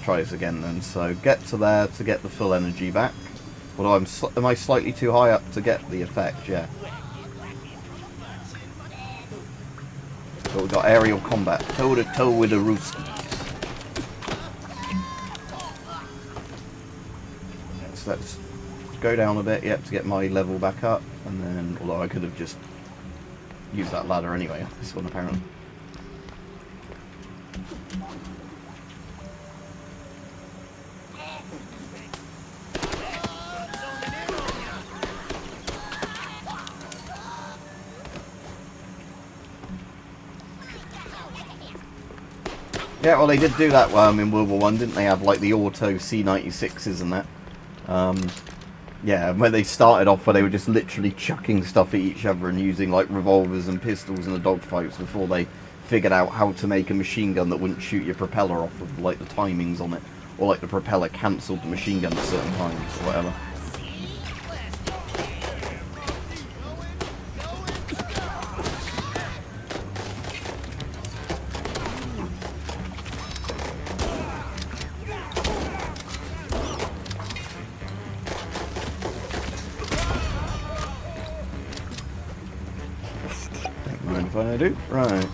Try this again then. So get to there to get the full energy back. Although am I slightly too high up to get the effect? Yeah. But we've got aerial combat, toe to toe with the roosties. So let's go down a bit, yep, to get my level back up, and then, although I could have just used that ladder anyway, this one apparently. Yeah, well, they did do that in World War I, didn't they? Have like the auto C-96s and that. Yeah, when they started off, where they were just literally chucking stuff at each other and using like revolvers and pistols in the dogfights before they figured out how to make a machine gun that wouldn't shoot your propeller off with like the timings on it, or like the propeller cancelled the machine gun at certain times or whatever. Mind if I do? Right.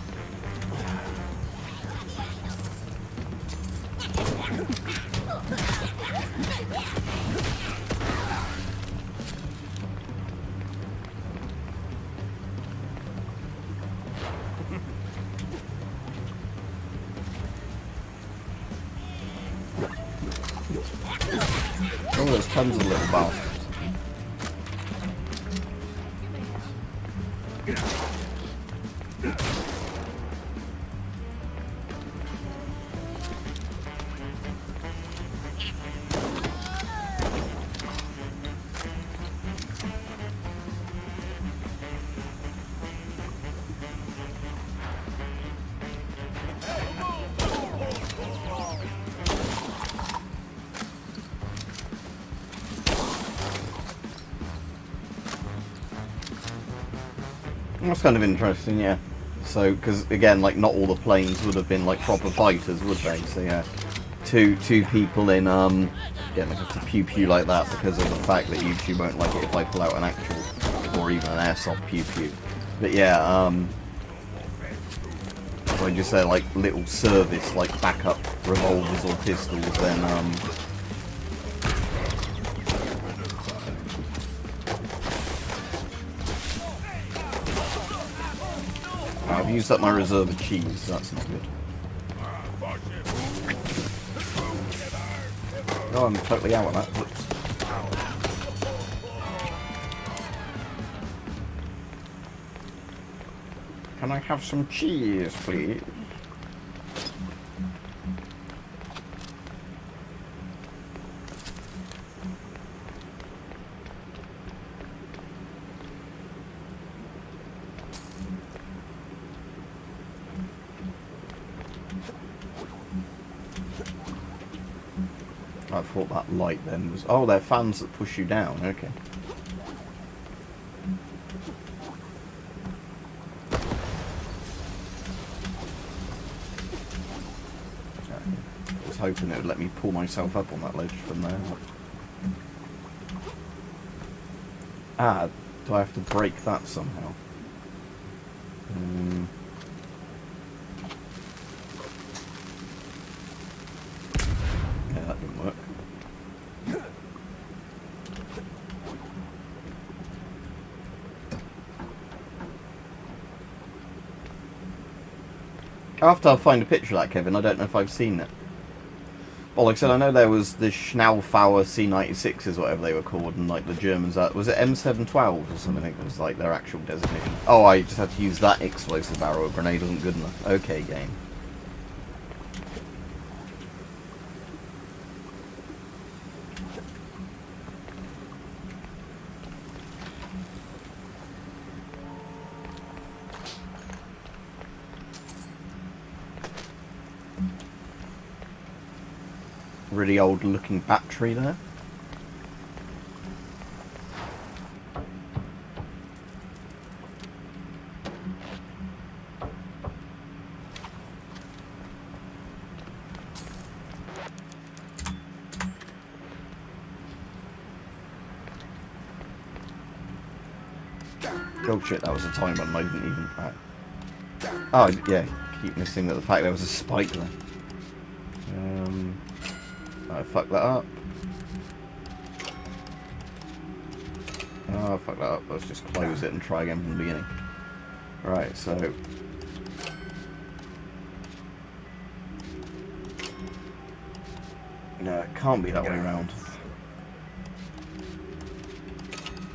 Oh, there's tons of little bastards. That's kind of interesting, yeah. So, because again, like not all the planes would have been like proper fighters, would they? So yeah, two people in getting like a pew pew like that because of the fact that YouTube won't like it if I pull out an actual or even an airsoft pew pew. But yeah, if I just say like little service like backup revolvers or pistols, then I've used up my reserve of cheese, so that's not good. Oh, I'm totally out of that. Whoops. Can I have some cheese, please? I thought that light then was... Oh, they're fans that push you down, okay. I was hoping it would let me pull myself up on that ledge from there. Ah, do I have to break that somehow? Yeah, that didn't work. After I find a picture of that, Kevin, I don't know if I've seen it. Well, like I said, I know there was the Schnaufauer C-96s, whatever they were called, and like the Germans, was it M712 or something? I think it was like their actual designation. Oh, I just had to use that explosive barrel. A grenade wasn't good enough. Okay, game. Really old looking battery there. Oh shit, that was a time when I didn't even... Oh yeah, keep missing the fact there was a spike there. I fucked that up. Oh, I fucked that up. Let's just close it and try again from the beginning. Right, so... No, it can't be that way around.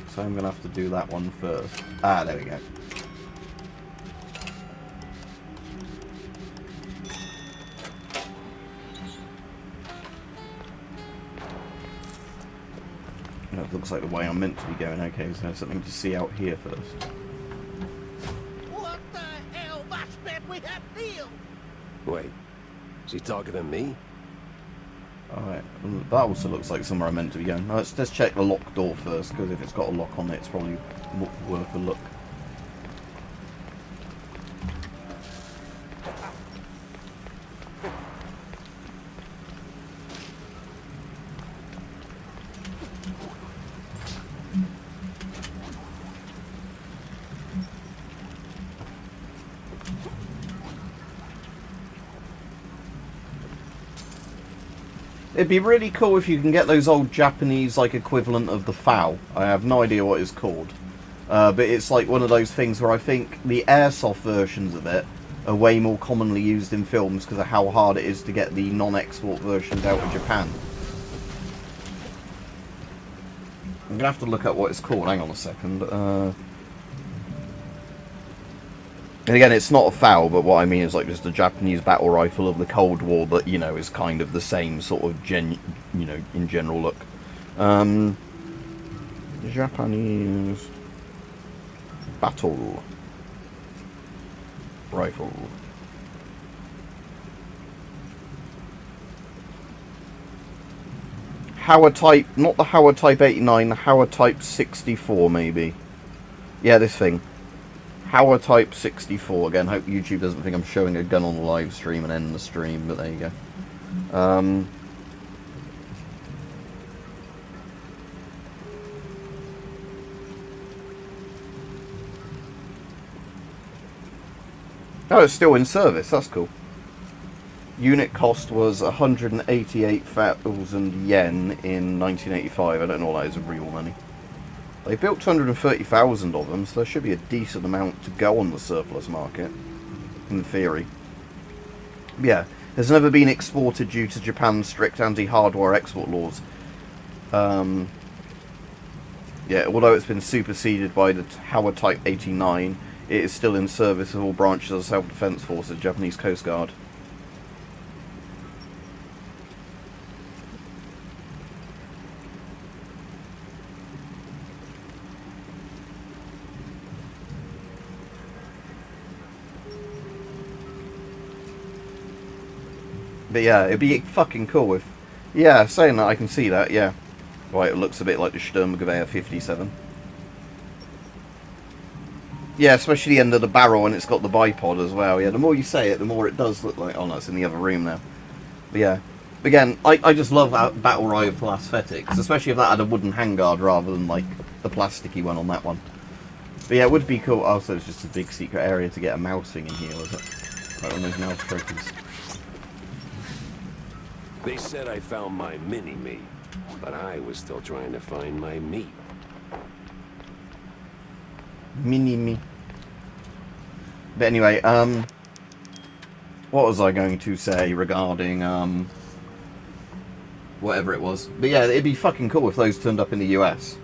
So I'm going to have to do that one first. Ah, there we go. It looks like the way I'm meant to be going. Okay, so there's something to see out here first. What the hell? That's bad we have deal. Wait, is he talking to me? Alright, that also looks like somewhere I'm meant to be going. Let's just check the locked door first, because if it's got a lock on it, it's probably worth a look. It'd be really cool if you can get those old Japanese, like, equivalent of the FAL. I have no idea what it's called. But it's like one of those things where I think the airsoft versions of it are way more commonly used in films because of how hard it is to get the non-export versions out of Japan. I'm going to have to look up what it's called. Hang on a second. And again, it's not a FAL, but what I mean is like just a Japanese battle rifle of the Cold War that, you know, is kind of the same sort of in general look. Japanese battle rifle. Howard Type, not the Howard Type 89, the Howard Type 64 maybe. Yeah, this thing. Howard Type 64. Again, hope YouTube doesn't think I'm showing a gun on the live stream and end the stream, but there you go. Oh, it's still in service. That's cool. Unit cost was 188,000 yen in 1985. I don't know what that is in real money. They built 230,000 of them, so there should be a decent amount to go on the surplus market, in theory. Yeah, has never been exported due to Japan's strict anti-hardware export laws. Yeah, although it's been superseded by the Howard Type 89, it is still in service of all branches of the Self-Defense Forces, Japanese Coast Guard. But yeah, it'd be fucking cool if... Yeah, saying that, I can see that, yeah. Right, it looks a bit like the Sturmgewehr 57. Yeah, especially the end of the barrel, and it's got the bipod as well. Yeah, the more you say it, the more it does look like... Oh no, it's in the other room now. But yeah. Again, I just love battle rifle aesthetics, especially if that had a wooden handguard rather than, like, the plasticky one on that one. But yeah, it would be cool. Oh, so it's just a big secret area to get a mouse thing in here, was it? Like one of those mouse trophies. They said I found my mini-me, but I was still trying to find my meat. Mini-me. But anyway, what was I going to say regarding, whatever it was. But yeah, it'd be fucking cool if those turned up in the US.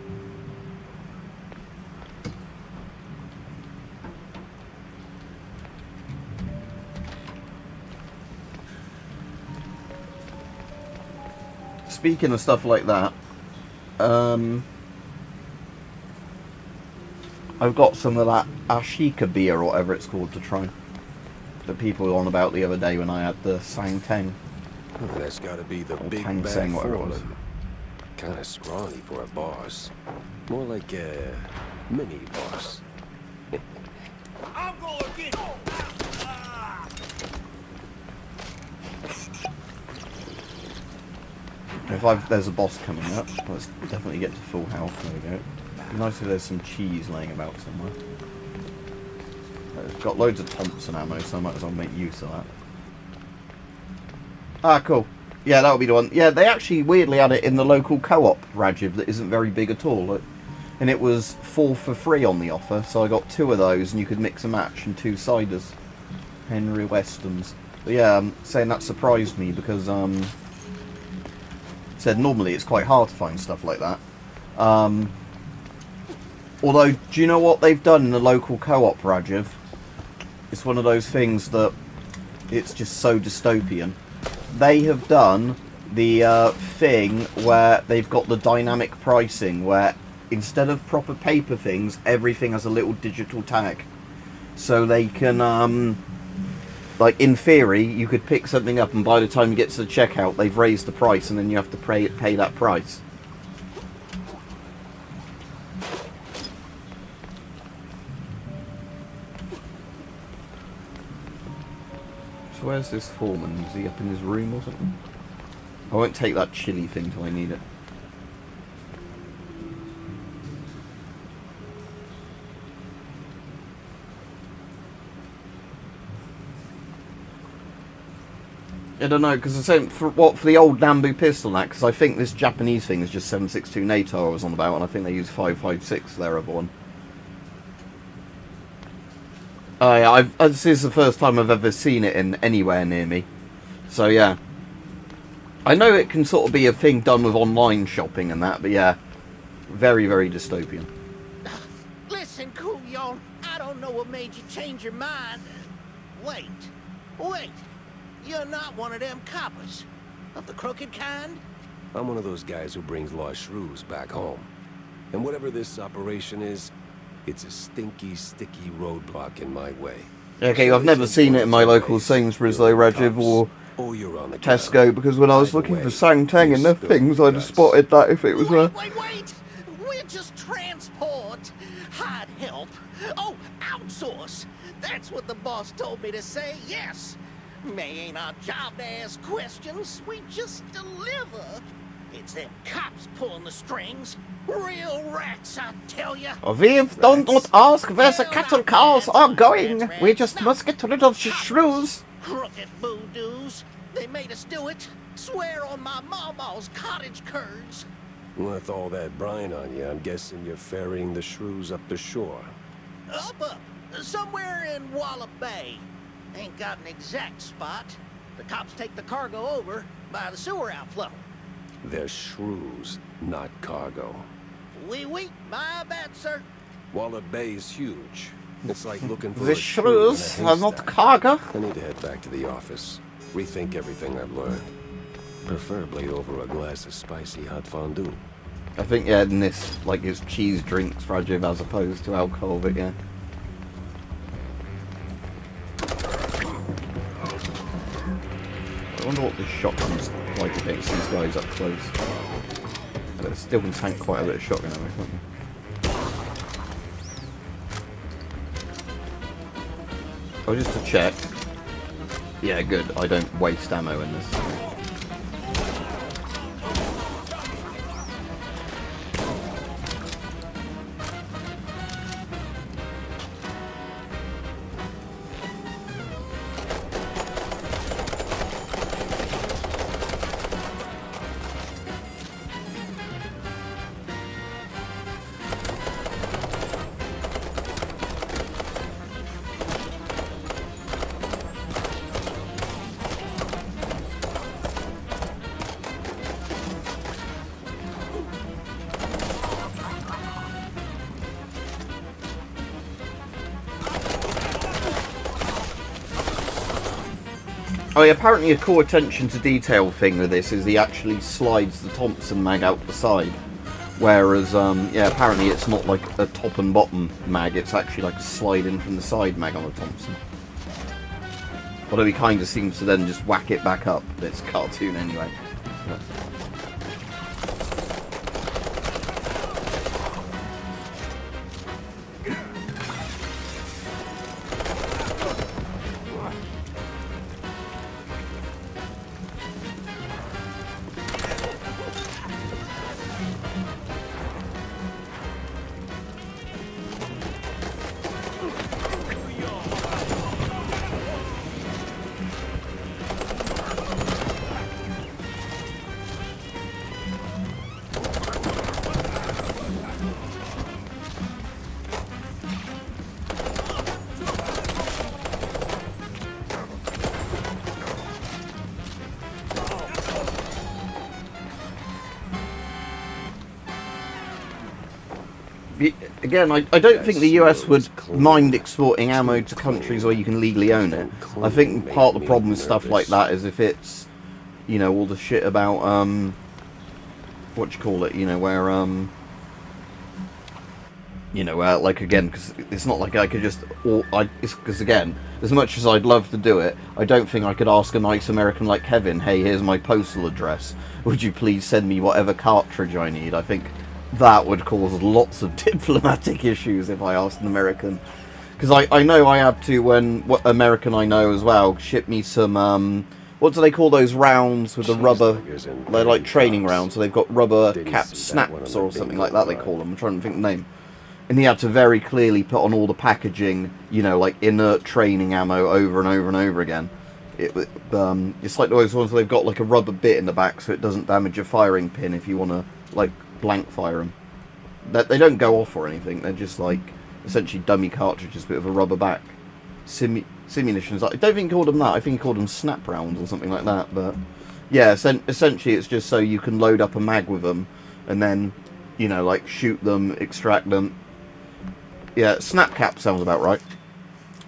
Speaking of stuff like that, I've got some of that Ashika beer or whatever it's called to try. That people were on about the other day when I had the Sang-Teng. Oh, that's gotta be the big Tang bad Seng, whatever it was. foreman. Kinda scrawny for a boss. More like a mini boss. I'm gonna get you. If there's a boss coming up, let's definitely get to full health. There we go. It'd be nice if there's some cheese laying about somewhere. It's got loads of Thompson ammo, so I might as well make use of that. Ah, cool. Yeah, that'll be the one. Yeah, they actually weirdly had it in the local co-op Rajiv that isn't very big at all. And it was 4 for free on the offer, so I got 2 of those, and you could mix and match and 2 ciders. Henry Westons. But yeah, saying that surprised me because said normally it's quite hard to find stuff like that. Although, do you know what they've done in the local co-op Rajiv? It's one of those things that it's just so dystopian. They have done the thing where they've got the dynamic pricing, where instead of proper paper things, everything has a little digital tag. So they can, like in theory, you could pick something up and by the time you get to the checkout, they've raised the price and then you have to pay that price. So where's this foreman? Is he up in his room or something? I won't take that chili thing till I need it. I don't know, because for the old Nambu pistol, that because I think this Japanese thing is just 7.62 NATO I was on about, and I think they use 5.56 for their other one. Oh yeah, this is the first time I've ever seen it in anywhere near me. So yeah, I know it can sort of be a thing done with online shopping and that, but yeah, very, very dystopian. Listen, Kuyon, I don't know what made you change your mind. Wait. You're not one of them coppers. Of the crooked kind? I'm one of those guys who brings lost shrews back home. And whatever this operation is, it's a stinky, sticky roadblock in my way. Okay, I've never seen it in my local Sainsbury's though, Rajiv, or Tesco, because when I was looking for Sangtang and the things, I just spotted that if it was a... Wait! We're just transport. Hard help. Oh, outsource. That's what the boss told me to say, yes. May ain't our job to ask questions. We just deliver. It's them cops pulling the strings. Real rats, I tell ya. We don't ask where the cattle cars are going. We just must get rid of the shrews. Crooked boodoos. They made us do it. Swear on my mama's cottage curds. With all that brine on you, I'm guessing you're ferrying the shrews up the shore. Up. Somewhere in Wallop Bay. Ain't got an exact spot. The cops take the cargo over by the sewer outflow. They're shrews, not cargo. Oui, my bad, sir. Wallop Bay is huge. It's like looking for The a shrew in a shrews are not haystack. cargo. I need to head back to the office. Rethink everything I've learned. Preferably over a glass of spicy hot fondue. I think, yeah, in this, like, it's cheese drinks, Rajiv, as opposed to alcohol, but yeah. I wonder what this shotgun's like against these guys up close. But it still can tank quite a bit of shotgun ammo, can't you? Oh, just to check. Yeah, good. I don't waste ammo in this. Oh yeah, apparently a core attention to detail thing with this is he actually slides the Thompson mag out the side. Whereas, yeah, apparently it's not like a top and bottom mag, it's actually like a slide in from the side mag on a Thompson. Although he kind of seems to then just whack it back up. It's a cartoon anyway. But. Again, I don't think the US would mind exporting ammo to countries where you can legally own it. I think part of the problem with stuff like that is if it's, you know, all the shit about, what you call it, you know, where, you know, like, again, because it's not like I could just, because again, as much as I'd love to do it, I don't think I could ask a nice American like Kevin, hey, here's my postal address, would you please send me whatever cartridge I need? I think that would cause lots of diplomatic issues if I asked an American. Because I know I had to, when what American I know as well, ship me some, what do they call those rounds with the rubber, they're like training rounds, so they've got rubber cap snaps or something like that they call them, I'm trying to think the name. And he had to very clearly put on all the packaging, you know, like inert training ammo over and over and over again. it's like those ones where they've got like a rubber bit in the back so it doesn't damage your firing pin if you want to like blank fire them. They don't go off or anything. They're just like essentially dummy cartridges with a rubber back. Simunitions. I don't think he called them that. I think he called them snap rounds or something like that. But yeah, essentially it's just so you can load up a mag with them and then, you know, like shoot them, extract them. Yeah, snap cap sounds about right.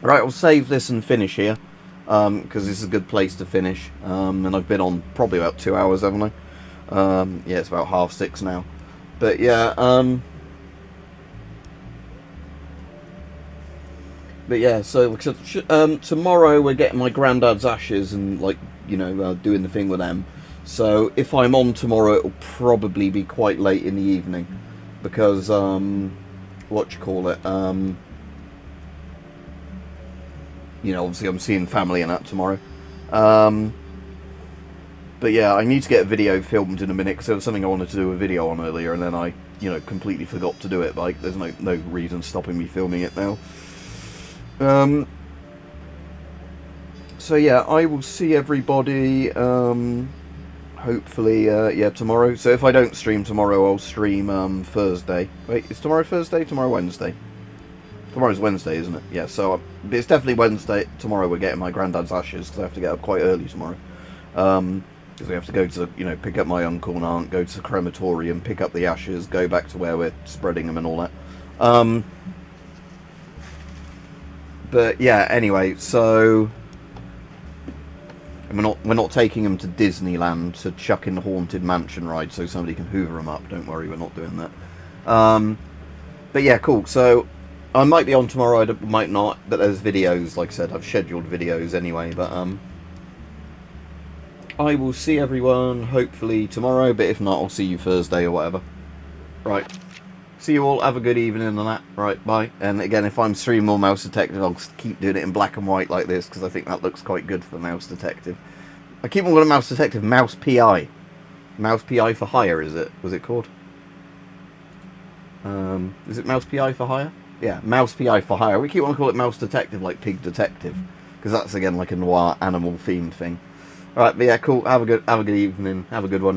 Right, I'll save this and finish here because this is a good place to finish. And I've been on probably about 2 hours, haven't I? Yeah, it's about 6:30 now. But yeah, so tomorrow we're getting my granddad's ashes and, like, you know, doing the thing with them. So if I'm on tomorrow, it'll probably be quite late in the evening because you know, obviously I'm seeing family and that tomorrow. But yeah, I need to get a video filmed in a minute because there was something I wanted to do a video on earlier, and then I, you know, completely forgot to do it. Like, there's no reason stopping me filming it now. So yeah, I will see everybody. Hopefully, yeah, tomorrow. So if I don't stream tomorrow, I'll stream Thursday. Wait, is tomorrow Thursday? Tomorrow Wednesday? Tomorrow's Wednesday, isn't it? Yeah. So it's definitely Wednesday. Tomorrow we're getting my granddad's ashes because I have to get up quite early tomorrow. Because we have to go to, you know, pick up my uncle and aunt, go to the crematorium, pick up the ashes, go back to where we're spreading them and all that. But yeah, anyway, so we're not taking them to Disneyland to chuck in the Haunted Mansion ride so somebody can hoover them up. Don't worry, we're not doing that. But yeah, cool. So I might be on tomorrow, I might not, but there's videos. Like I said, I've scheduled videos anyway. But I will see everyone hopefully tomorrow, but if not, I'll see you Thursday or whatever. Right. See you all, have a good evening and that. Right, bye. And again, if I'm streaming more Mouse Detective, I'll keep doing it in black and white like this, because I think that looks quite good for the Mouse Detective. I keep on calling Mouse Detective Mouse PI. Mouse PI for hire, is it? Was it called? Is it Mouse PI for hire? Yeah, Mouse PI for hire. We keep on calling it Mouse Detective, like Pig Detective, because that's again like a noir animal themed thing. Alright, but yeah, cool. Have a good evening. Have a good one.